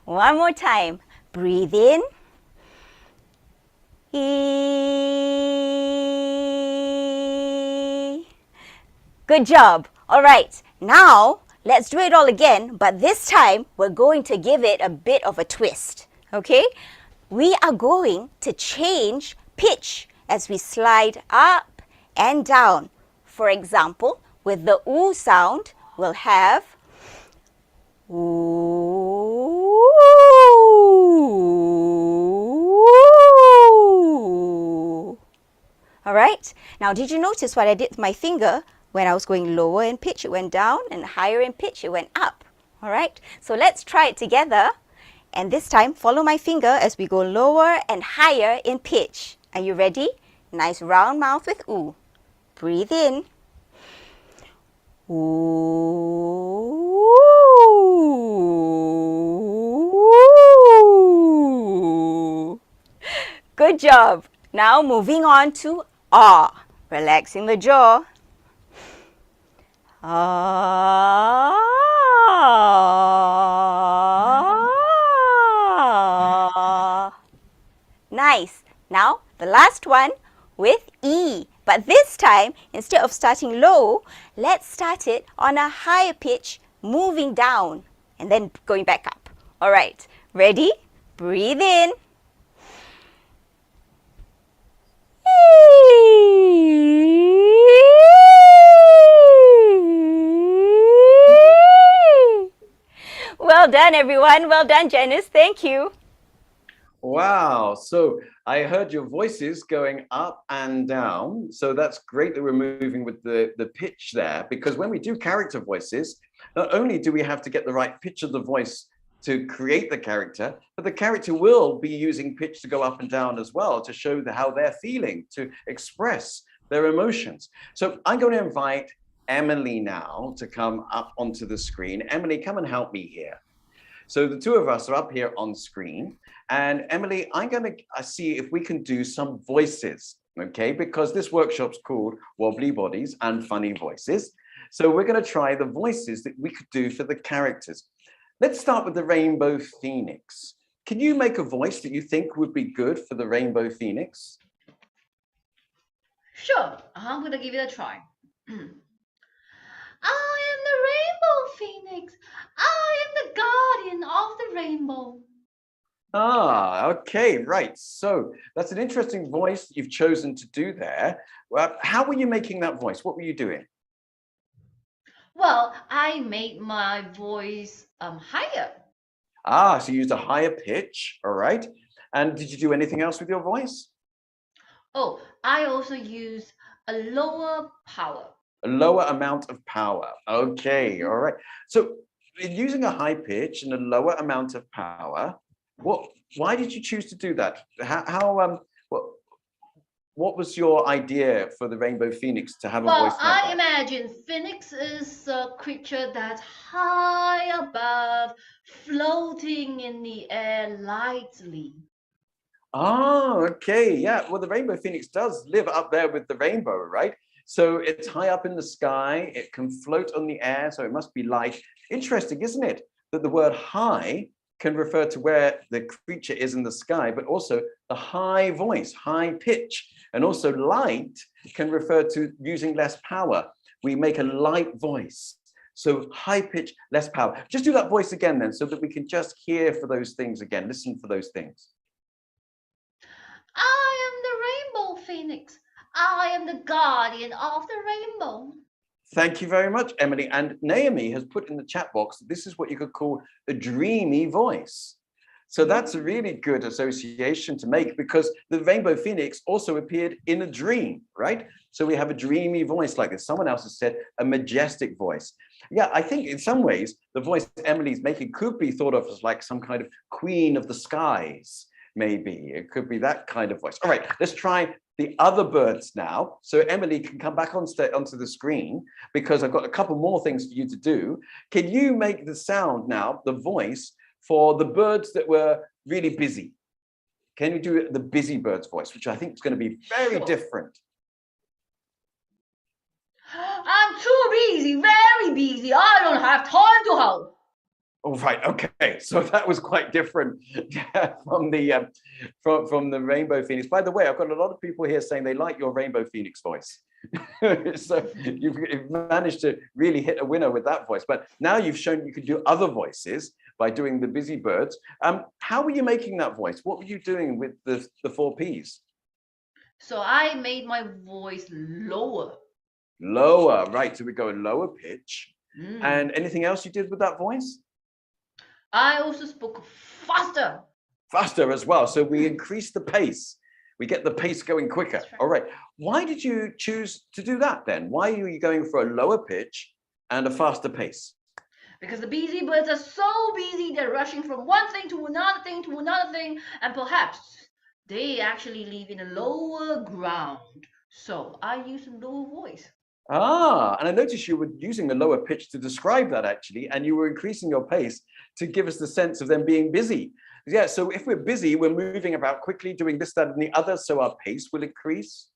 One more time. Breathe in. E. Good job. All right. Now, let's do it all again, but this time we're going to give it a bit of a twist. Okay? We are going to change pitch as we slide up and down. For example, with the oo sound, we'll have ooh. All right. Now, did you notice what I did with my finger? When I was going lower in pitch, it went down, and higher in pitch, it went up. All right. So let's try it together. And this time, follow my finger as we go lower and higher in pitch. Are you ready? Nice round mouth with ooh. Breathe in. Ooh. Good job. Now moving on to ah. Relaxing the jaw. Ah. Nice. Now the last one with E. But this time, instead of starting low, let's start it on a higher pitch, moving down and then going back up. All right. Ready? Breathe in. Well done, everyone. Well done, Janice. Thank you. Wow. So I heard your voices going up and down. So that's great that we're moving with the pitch there, because when we do character voices, not only do we have to get the right pitch of the voice to create the character, but the character will be using pitch to go up and down as well to show how they're feeling, to express their emotions. So I'm going to invite Emily now to come up onto the screen. Emily, come and help me here. So the two of us are up here on screen. And Emily, I'm going to see if we can do some voices, okay? Because this workshop's called Wobbly Bodies and Funny Voices. So we're going to try the voices that we could do for the characters. Let's start with the Rainbow Phoenix. Can you make a voice that you think would be good for the Rainbow Phoenix? Sure, I'm going to give it a try. I am the Rainbow Phoenix. I am the guardian of the rainbow. Ah, okay, right. So that's an interesting voice that you've chosen to do there. How were you making that voice? What were you doing? Well, I made my voice higher. Ah, so you used a higher pitch, all right. And did you do anything else with your voice? Oh, I also use a lower power. A lower amount of power. Okay, all right. So using a high pitch and a lower amount of power, why did you choose to do that? What was your idea for the rainbow phoenix to have a voice Well, like I that? imagine Phoenix is a creature that's high above, floating in the air lightly. Oh, okay. Yeah. Well, the rainbow phoenix does live up there with the rainbow, right? So it's high up in the sky. It can float on the air. So it must be light. Interesting, isn't it? That the word high can refer to where the creature is in the sky, but also the high voice, high pitch. And also light can refer to using less power. We make a light voice. So high pitch, less power. Just do that voice again then, so that we can just hear for those things again. Listen for those things. I am the rainbow phoenix. I am the guardian of the rainbow. Thank you very much, Emily. And Naomi has put in the chat box that this is what you could call a dreamy voice. So that's a really good association to make, because the rainbow phoenix also appeared in a dream, right? So we have a dreamy voice like this. Someone else has said a majestic voice. Yeah, I think in some ways, the voice Emily's making could be thought of as like some kind of queen of the skies, maybe. It could be that kind of voice. All right, let's try the other birds now. So Emily can come back onto the screen, because I've got a couple more things for you to do. Can you make the sound now, the voice, for the birds that were really busy? Can you do the busy bird's voice, which I think is going to be very different? I'm too busy, very busy. I don't have time to help. Oh, right. Okay. So that was quite different from the from the rainbow phoenix. By the way, I've got a lot of people here saying they like your rainbow phoenix voice. So you've managed to really hit a winner with that voice. But now you've shown you can do other voices by doing the busy birds. How were you making that voice? What were you doing with the 4 Ps? So I made my voice lower. Lower, right? So we go lower pitch. And anything else you did with that voice? I also spoke faster. Faster as well. So we increase the pace. We get the pace going quicker. Right. All right. Why did you choose to do that then? Why are you going for a lower pitch and a faster pace? Because the busy birds are so busy, they're rushing from one thing to another thing to another thing, and perhaps they actually live in a lower ground. So I use a lower voice. Ah, and I noticed you were using the lower pitch to describe that actually, and you were increasing your pace to give us the sense of them being busy. Yeah, so if we're busy, we're moving about quickly, doing this, that, and the other, so our pace will increase.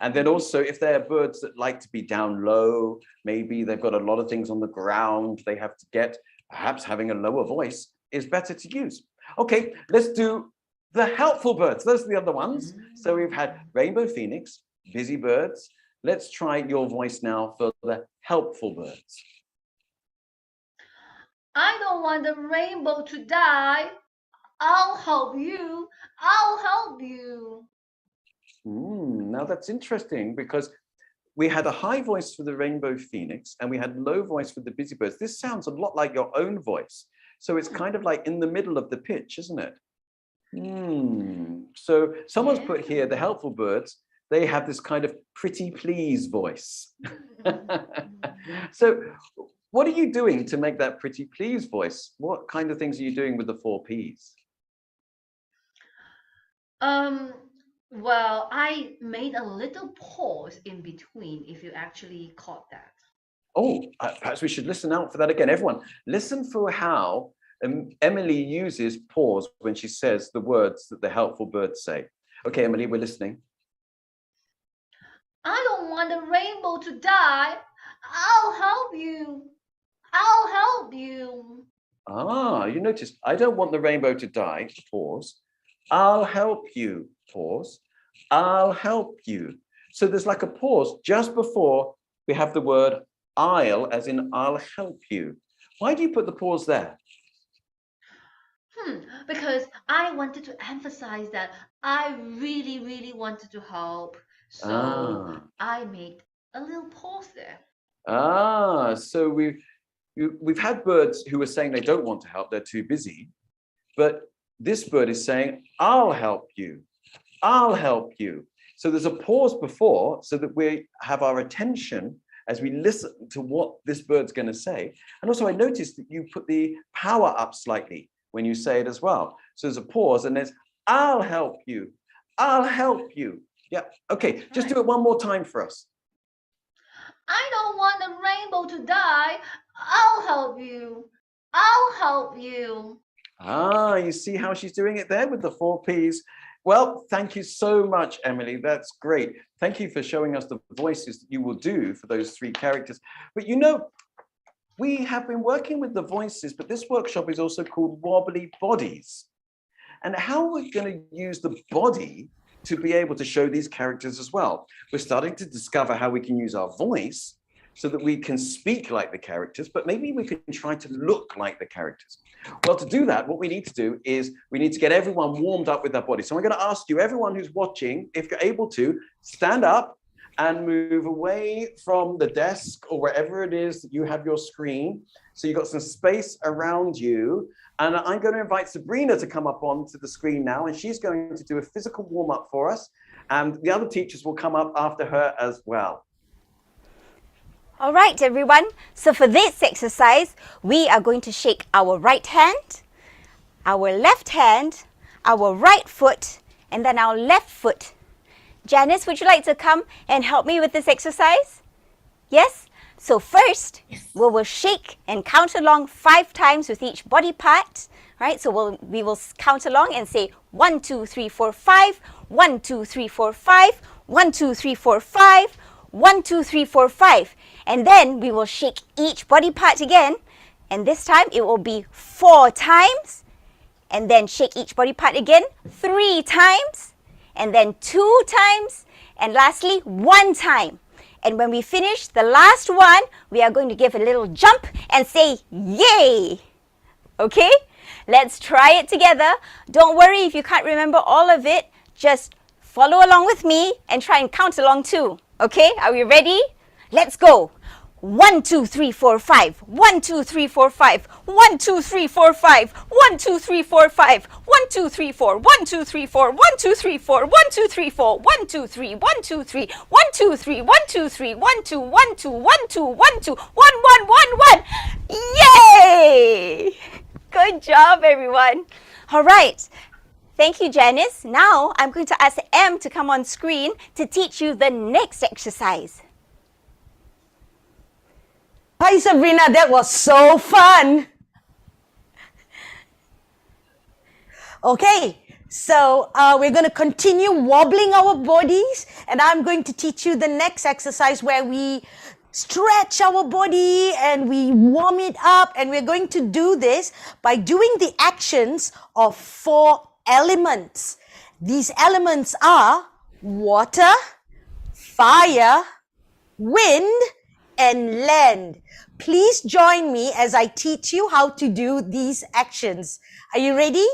And then also, if there are birds that like to be down low, maybe they've got a lot of things on the ground they have to get, perhaps having a lower voice is better to use. Okay, let's do the helpful birds. Those are the other ones. So we've had rainbow phoenix, busy birds. Let's try your voice now for the helpful birds. I don't want the rainbow to die. I'll help you. I'll help you. Now that's interesting, because we had a high voice for the rainbow phoenix and we had low voice for the busy birds. This sounds a lot like your own voice. So it's kind of like in the middle of the pitch, isn't it? So someone's put here the helpful birds. They have this kind of pretty please voice. So what are you doing to make that pretty please voice? What kind of things are you doing with the 4 Ps? Well, I made a little pause in between, if you actually caught that. Oh, perhaps we should listen out for that again. Everyone, listen for how Emily uses pause when she says the words that the helpful birds say. Okay, Emily, we're listening. I don't want the rainbow to die. I'll help you. I'll help you. Ah, you noticed, I don't want the rainbow to die, pause. I'll help you, pause. I'll help you. So there's like a pause just before we have the word I'll, as in I'll help you. Why do you put the pause there? Because I wanted to emphasize that I really, really wanted to help. So I made a little pause there. So we've had birds who are saying they don't want to help, they're too busy. But this bird is saying, I'll help you. I'll help you. So there's a pause before so that we have our attention as we listen to what this bird's going to say. And also I noticed that you put the power up slightly when you say it as well. So there's a pause and there's, I'll help you. I'll help you. Yeah. Okay. Just do it one more time for us. I don't want the rainbow to die. I'll help you. I'll help you. Ah, you see how she's doing it there with the 4 Ps. Well, thank you so much, Emily. That's great. Thank you for showing us the voices that you will do for those 3 characters. But you know, we have been working with the voices, but this workshop is also called Wobbly Bodies. And how we're going to use the body to be able to show these characters as well. We're starting to discover how we can use our voice so that we can speak like the characters, but maybe we can try to look like the characters. Well, to do that, what we need to do is we need to get everyone warmed up with their body. So I'm going to ask you, everyone who's watching, if you're able to, stand up and move away from the desk or wherever it is that you have your screen. So you've got some space around you. And I'm going to invite Sabrina to come up onto the screen now, and she's going to do a physical warm-up for us. And the other teachers will come up after her as well. All right, everyone. So for this exercise, we are going to shake our right hand, our left hand, our right foot, and then our left foot. Janice, would you like to come and help me with this exercise? Yes? So first, we will shake and count along 5 times with each body part. Right? So we will count along and say 1, 2, 3, 4, 5, 1, 2, 3, 4, 5, 1, 2, 3, 4, 5, 1, 2, 3, 4, 5. And then we will shake each body part again. And this time it will be 4 times. And then shake each body part again 3 times. And then 2 times. And lastly, 1 time. And when we finish the last one, we are going to give a little jump and say, yay! Okay? Let's try it together. Don't worry if you can't remember all of it. Just follow along with me and try and count along too. Okay? Are we ready? Let's go. 1, 2, 3, 4, 5. 1, 2, 3, 4, 5. 1, 2, 3, 4, 5. 1, 2, 3, 4, 5. 1, 2, 3, 4. 1, 2, 3, 4. 1, 2, 3, 4. 1, 2, 3, 4. 1, 2, 3. 1, 2, 3. 1, 2, 3. 1, 2, 3. 1, 2, 1, 2, 1, 2, 1, 2, 1, 1, 1, 1. Yay! Good job, everyone. All right. Thank you, Janice. Now, I'm going to ask Em to come on screen to teach you the next exercise. Hi, Sabrina. That was so fun. Okay, so we're going to continue wobbling our bodies, and I'm going to teach you the next exercise where we stretch our body and we warm it up, and we're going to do this by doing the actions of 4 elements. These elements are water, fire, wind, and land. Please join me as I teach you how to do these actions. Are you ready?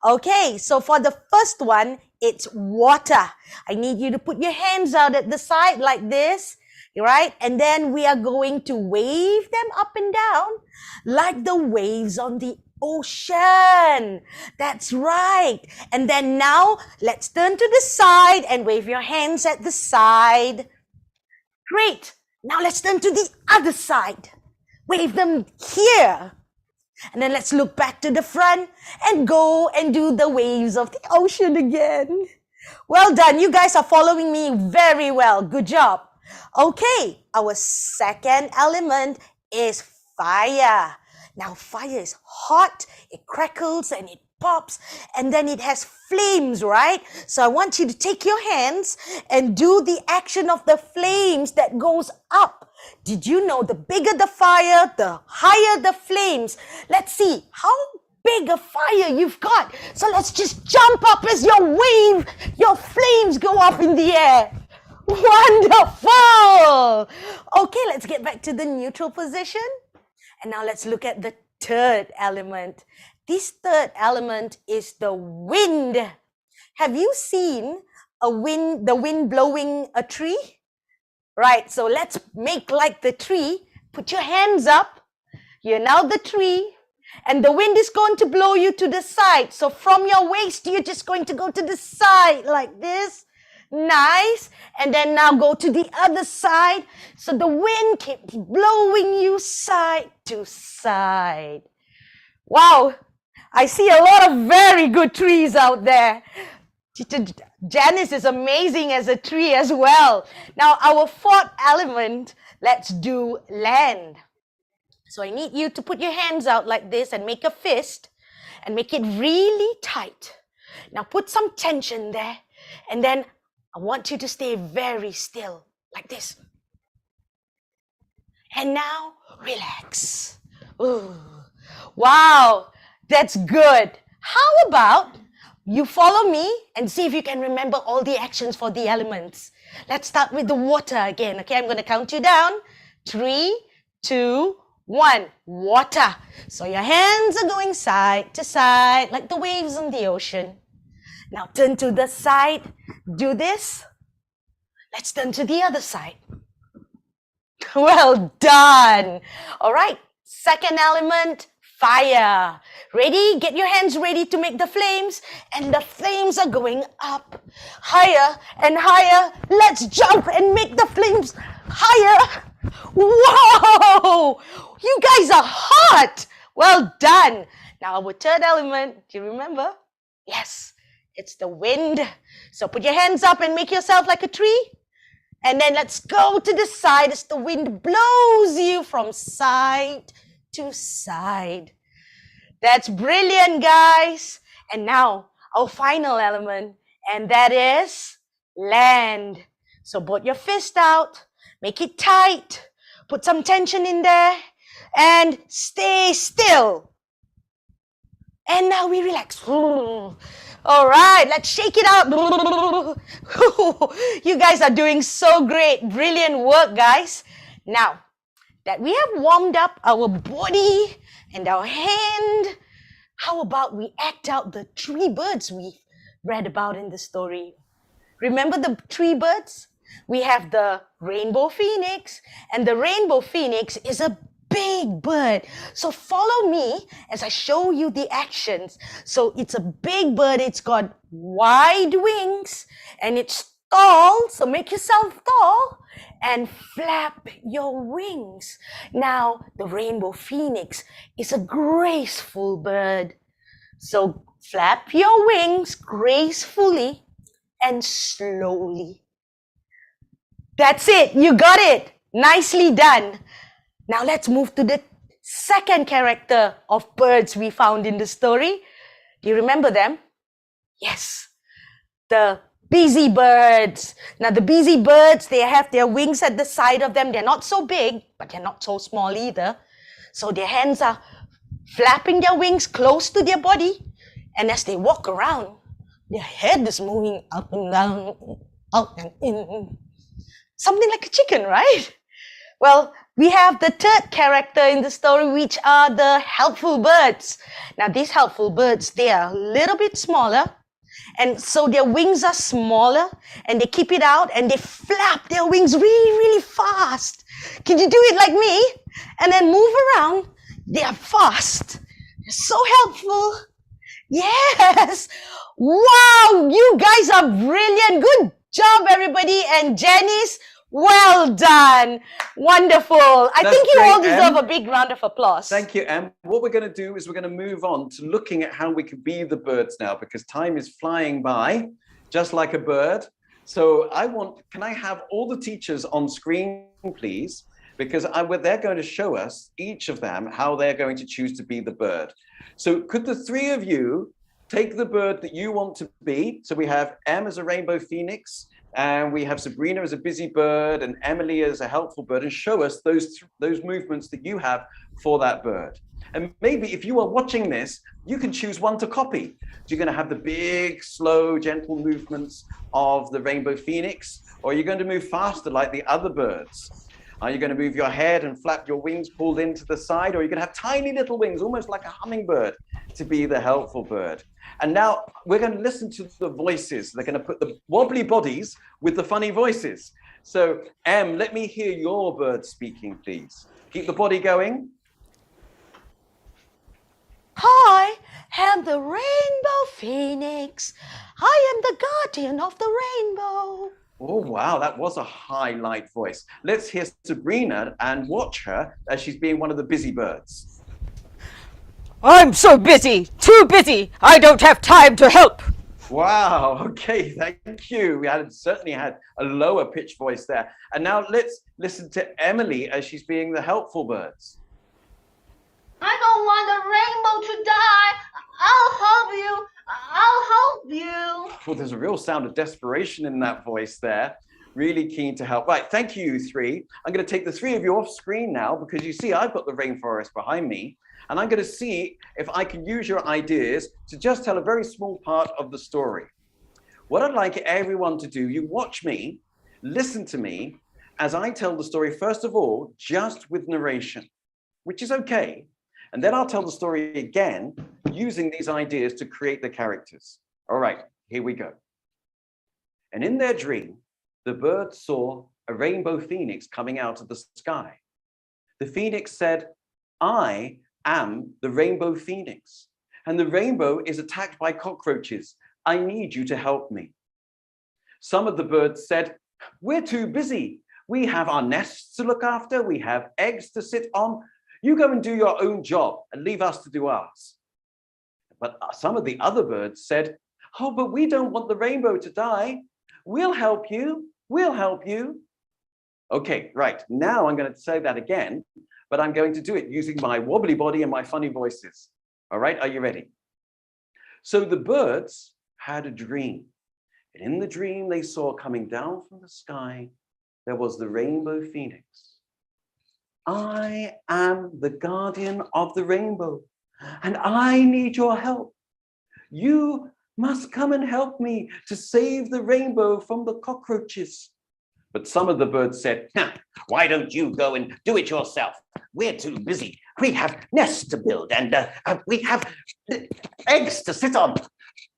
Okay, so for the first one, it's water. I need you to put your hands out at the side like this, right? And then we are going to wave them up and down like the waves on the ocean. That's right. And then now let's turn to the side and wave your hands at the side. Great. Now let's turn to the other side. Wave them here. And then let's look back to the front and go and do the waves of the ocean again. Well done. You guys are following me very well. Good job. Okay, our second element is fire. Now fire is hot, it crackles and it pops, and then it has flames, right? So I want you to take your hands and do the action of the flames that goes up. Did you know the bigger the fire, the higher the flames? Let's see how big a fire you've got. So let's just jump up as your flames go up in the air. Wonderful! Okay, let's get back to the neutral position. And now let's look at the third element. This third element is the wind. Have you seen the wind blowing a tree? Right, so let's make like the tree. Put your hands up. You're now the tree. And the wind is going to blow you to the side. So from your waist, you're just going to go to the side like this. Nice. And then now go to the other side. So the wind keeps blowing you side to side. Wow. I see a lot of very good trees out there. Teacher Janice is amazing as a tree as well. Now our fourth element, let's do land. So I need you to put your hands out like this and make a fist and make it really tight. Now put some tension there, and then I want you to stay very still like this. And now relax. Ooh. Wow, that's good. How about you follow me and see if you can remember all the actions for the elements. Let's start with the water again. Okay, I'm going to count you down. 3, 2, 1. Water. So your hands are going side to side like the waves on the ocean. Now turn to the side. Do this. Let's turn to the other side. Well done. All right. Second element, fire. Ready? Get your hands ready to make the flames. And the flames are going up. Higher and higher. Let's jump and make the flames higher. Whoa! You guys are hot. Well done. Now our third element, do you remember? Yes, it's the wind. So put your hands up and make yourself like a tree. And then let's go to the side as the wind blows you from side to side. That's brilliant, guys. And now our final element, and that is land. So put your fist out, make it tight, put some tension in there, and stay still. And now we relax. All right, let's shake it out. You guys are doing so great. Brilliant work, guys. Now that we have warmed up our body and our hand, how about we act out the 3 birds we read about in the story? Remember the 3 birds? We have the rainbow phoenix, and the rainbow phoenix is a big bird. So follow me as I show you the actions. So it's a big bird. It's got wide wings and it's tall. So make yourself tall and flap your wings. Now the rainbow phoenix is a graceful bird. So flap your wings gracefully and slowly. That's it. You got it. Nicely done. Now let's move to the second character of birds we found in the story. Do you remember them? Yes, the busy birds. Now the busy birds, they have their wings at the side of them. They're not so big, but they're not so small either. So their hands are flapping their wings close to their body. And as they walk around, their head is moving up and down, out and in. Something like a chicken, right? Well, we have the third character in the story, which are the helpful birds. Now, these helpful birds, they are a little bit smaller. And so their wings are smaller and they keep it out and they flap their wings really, really fast. Can you do it like me? And then move around. They are fast. They're so helpful. Yes. Wow, you guys are brilliant. Good job, everybody. And Janice, well done. Wonderful. I think you all deserve a big round of applause. Thank you, Em. What we're going to do is we're going to move on to looking at how we can be the birds now, because time is flying by, just like a bird. So can I have all the teachers on screen, please? Because they're going to show us, each of them, how they're going to choose to be the bird. So could the 3 of you take the bird that you want to be? So we have Em as a rainbow phoenix, and we have Sabrina as a busy bird and Emily as a helpful bird, and show us those movements that you have for that bird. And maybe if you are watching this, you can choose one to copy. So you're going to have the big, slow, gentle movements of the rainbow phoenix, or you're going to move faster like the other birds. Are you going to move your head and flap your wings pulled into the side, or you're going to have tiny little wings, almost like a hummingbird, to be the helpful bird? And now we're going to listen to the voices. They're going to put the wobbly bodies with the funny voices. So, Em, let me hear your bird speaking, please. Keep the body going. I am the rainbow phoenix. I am the guardian of the rainbow. Oh, wow, that was a highlight voice. Let's hear Sabrina and watch her as she's being one of the busy birds. I'm so busy, too busy. I don't have time to help. Wow, okay, thank you. We certainly had a lower pitched voice there. And now let's listen to Emily as she's being the helpful birds. I don't want the rainbow to die. I'll help you. I'll help you. Well, there's a real sound of desperation in that voice there. Really keen to help. Right, thank you, you three. I'm going to take the three of you off screen now because you see I've got the rainforest behind me. And I'm going to see if I can use your ideas to just tell a very small part of the story. What I'd like everyone to do, you watch me, listen to me, as I tell the story, first of all, just with narration, which is okay. And then I'll tell the story again, using these ideas to create the characters. All right, here we go. And in their dream, the birds saw a rainbow phoenix coming out of the sky. The phoenix said, I am the rainbow phoenix, and the rainbow is attacked by cockroaches. I need you to help me. Some of the birds said, we're too busy. We have our nests to look after. We have eggs to sit on. You go and do your own job and leave us to do ours. But some of the other birds said, oh, but we don't want the rainbow to die. We'll help you. We'll help you. Okay, right. Now I'm going to say that again, but I'm going to do it using my wobbly body and my funny voices. All right, are you ready? So the birds had a dream. And in the dream, they saw coming down from the sky, there was the rainbow phoenix. I am the guardian of the rainbow, and I need your help. You must come and help me to save the rainbow from the cockroaches. But some of the birds said, why don't you go and do it yourself? We're too busy. We have nests to build and we have eggs to sit on.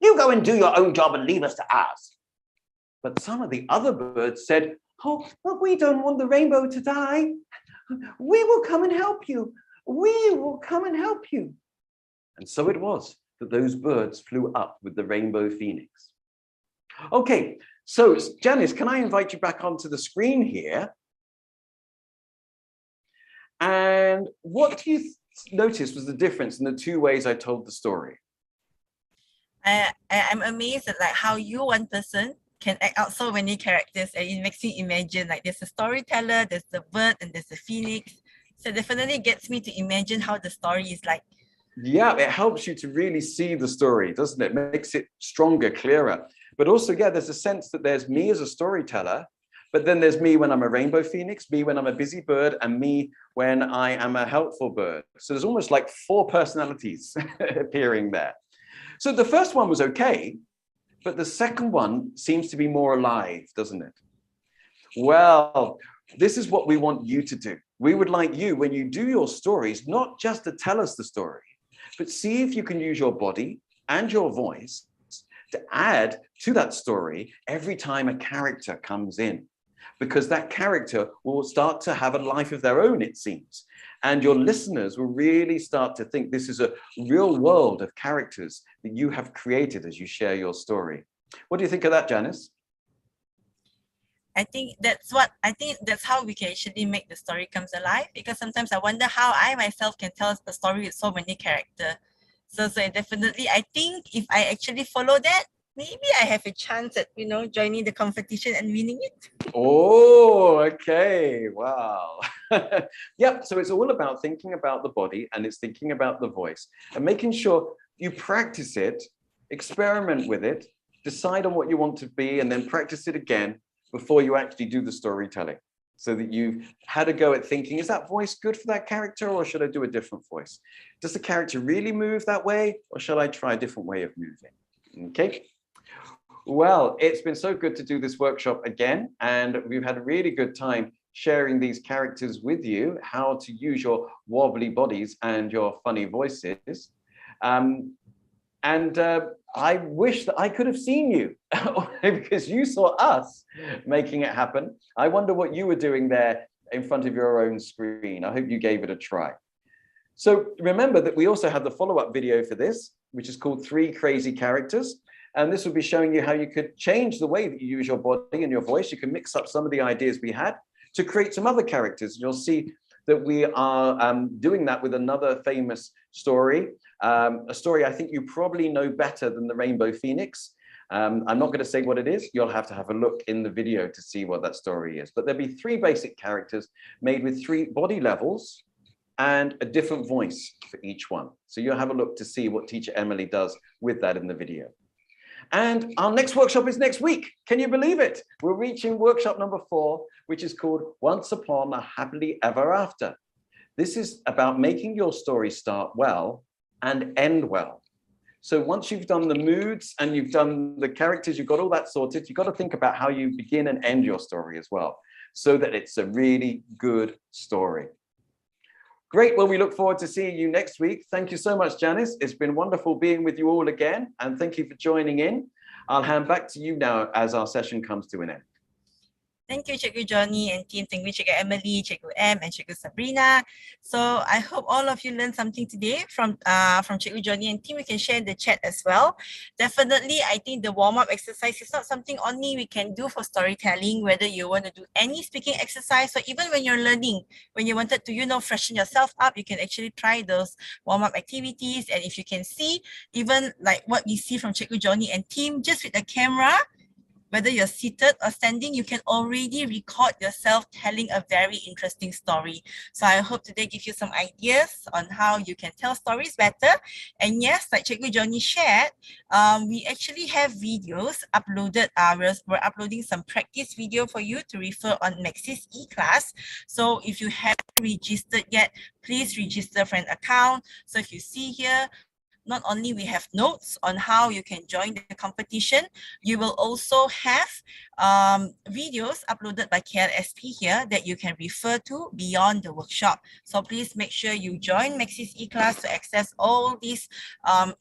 You go and do your own job and leave us to ours. But some of the other birds said, oh, but we don't want the rainbow to die. We will come and help you. We will come and help you. And so it was that those birds flew up with the rainbow phoenix. Okay, so Janice, can I invite you back onto the screen here? And what do you notice was the difference in the two ways I told the story? I'm amazed at like how you, one person, can act out so many characters, and it makes me imagine like there's a storyteller, there's the bird, and there's the phoenix. So definitely gets me to imagine how the story is like. Yeah, it helps you to really see the story, doesn't it? Makes it stronger, clearer. But also, yeah, there's a sense that there's me as a storyteller, but then there's me when I'm a rainbow phoenix, me when I'm a busy bird, and me when I am a helpful bird. So there's almost like 4 personalities appearing there. So the first one was okay, but the second one seems to be more alive, doesn't it? Well, this is what we want you to do. We would like you, when you do your stories, not just to tell us the story, but see if you can use your body and your voice to add to that story every time a character comes in, because that character will start to have a life of their own, it seems. And your listeners will really start to think this is a real world of characters that you have created as you share your story. What do you think of that, Janice? I think that's how we can actually make the story comes alive, because sometimes I wonder how I myself can tell a story with so many characters. So definitely, I think if I actually follow that, maybe I have a chance at, joining the competition and winning it. Oh, okay. Wow. Yep. So it's all about thinking about the body, and it's thinking about the voice and making sure you practice it, experiment with it, decide on what you want to be, and then practice it again before you actually do the storytelling, so that you've had a go at thinking, is that voice good for that character, or should I do a different voice? Does the character really move that way, or shall I try a different way of moving? Okay. Well, it's been so good to do this workshop again, and we've had a really good time sharing these characters with you, how to use your wobbly bodies and your funny voices. I wish that I could have seen you because you saw us making it happen. I wonder what you were doing there in front of your own screen. I hope you gave it a try. So remember that we also have the follow-up video for this, which is called 3 Crazy Characters. And this will be showing you how you could change the way that you use your body and your voice. You can mix up some of the ideas we had to create some other characters. You'll see that we are doing that with another famous story, a story I think you probably know better than the Rainbow Phoenix. I'm not going to say what it is. You'll have to have a look in the video to see what that story is. But there'll be 3 basic characters made with 3 body levels and a different voice for each one. So you'll have a look to see what teacher Emily does with that in the video. And our next workshop is next week. Can you believe it? We're reaching workshop number 4, which is called Once Upon a Happily Ever After. This is about making your story start well and end well. So once you've done the moods and you've done the characters, you've got all that sorted, you've got to think about how you begin and end your story as well, so that it's a really good story. Great. Well, we look forward to seeing you next week. Thank you so much, Janice. It's been wonderful being with you all again. And thank you for joining in. I'll hand back to you now as our session comes to an end. Thank you, Cikgu Johnny and team. Thank you, Cikgu Emily, Cikgu M, and Cikgu Sabrina. So I hope all of you learned something today from Cikgu Johnny and team. We can share in the chat as well. Definitely, I think the warm-up exercise is not something only we can do for storytelling, whether you want to do any speaking exercise or even when you're learning, when you wanted to, freshen yourself up, you can actually try those warm-up activities. And if you can see, even like what we see from Cikgu Johnny and team, just with the camera, whether you're seated or standing, you can already record yourself telling a very interesting story. So I hope today gives you some ideas on how you can tell stories better. And yes, like Cikgu Johnny shared, we actually have videos uploaded. We're uploading some practice video for you to refer on Maxis e-class. So if you haven't registered yet, please register for an account. So if you see here, not only we have notes on how you can join the competition, you will also have videos uploaded by KLSP here that you can refer to beyond the workshop. So please make sure you join Maxis e-class to access all these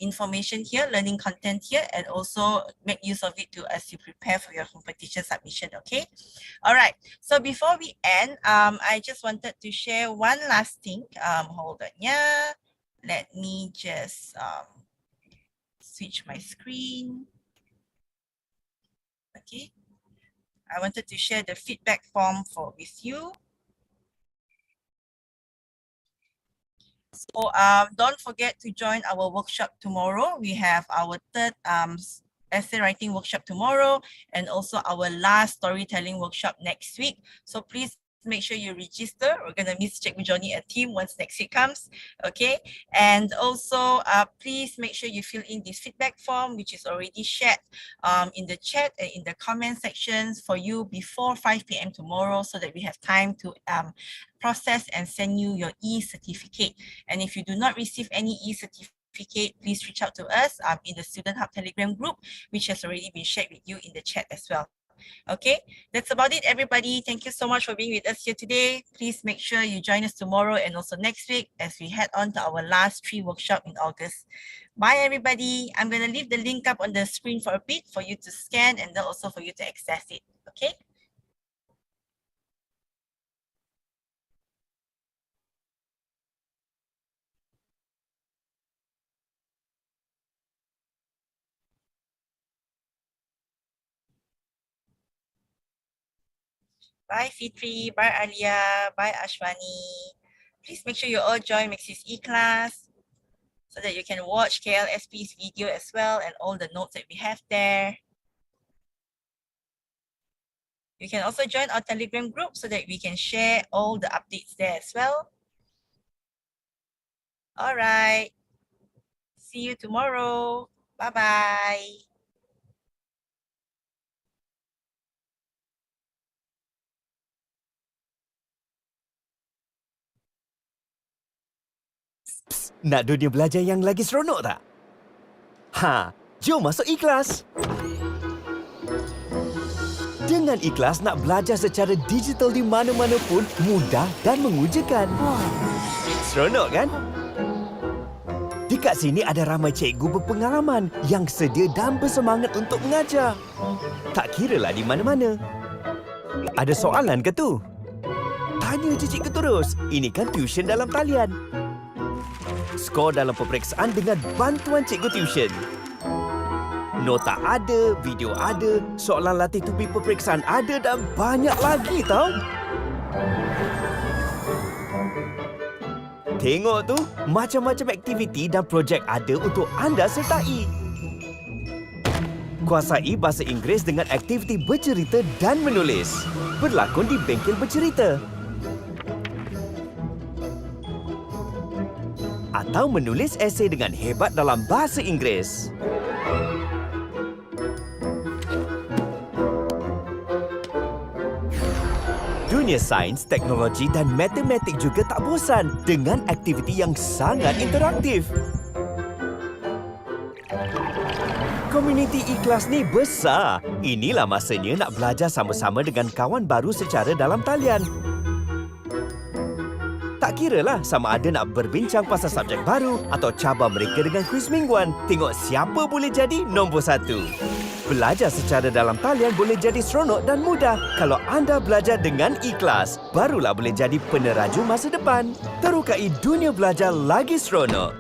information here, learning content here, and also make use of it as you prepare for your competition submission, okay? All right, so before we end, I just wanted to share one last thing. Hold on, yeah. Let me just switch my screen. Okay. I wanted to share the feedback form with you. So don't forget to join our workshop tomorrow. We have our 3rd essay writing workshop tomorrow and also our last storytelling workshop next week. So please make sure you register. We're going to miss Cikgu Johnny and team once next week comes. Okay. And also, please make sure you fill in this feedback form, which is already shared in the chat and in the comment sections for you before 5 p.m. tomorrow, so that we have time to process and send you your e-certificate. And if you do not receive any e-certificate, please reach out to us in the Student Hub Telegram group, which has already been shared with you in the chat as well. Okay, that's about it, everybody. Thank you so much for being with us here today. Please make sure you join us tomorrow and also next week as we head on to our last 3 workshops in August. Bye, everybody. I'm going to leave the link up on the screen for a bit for you to scan and then also for you to access it. Okay. Bye, Fitri. Bye, Alia. Bye, Ashwani. Please make sure you all join Maxis e-class so that you can watch KLSP's video as well and all the notes that we have there. You can also join our Telegram group so that we can share all the updates there as well. All right. See you tomorrow. Bye-bye. Nak dunia belajar yang lagi seronok tak? Jom masuk ikhlas. Dengan ikhlas nak belajar secara digital di mana-mana pun mudah dan mengujakan. Seronok kan? Di kat sini ada ramai cikgu berpengalaman yang sedia dan bersemangat untuk mengajar. Tak kiralah di mana-mana. Ada soalan ke tu? Tanya je cikgu terus. Ini kan tuition dalam talian. skor dalam peperiksaan dengan bantuan cikgu tuition. Nota ada, video ada, soalan latih tupi peperiksaan ada dan banyak lagi tau. Tengok tu, macam-macam aktiviti dan projek ada untuk anda sertai. Kuasai bahasa Inggeris dengan aktiviti bercerita dan menulis. Berlakon di Bengkel Bercerita. Atau menulis esei dengan hebat dalam bahasa Inggeris. Dunia sains, teknologi dan matematik juga tak bosan dengan aktiviti yang sangat interaktif. Komuniti ikhlas ni besar. Inilah masanya nak belajar sama-sama dengan kawan baru secara dalam talian. Tak kiralah sama ada nak berbincang pasal subjek baru atau cabar mereka dengan kuis mingguan. Tengok siapa boleh jadi nombor 1. Belajar secara dalam talian boleh jadi seronok dan mudah. Kalau anda belajar dengan ikhlas, barulah boleh jadi peneraju masa depan. Terukai dunia belajar lagi seronok.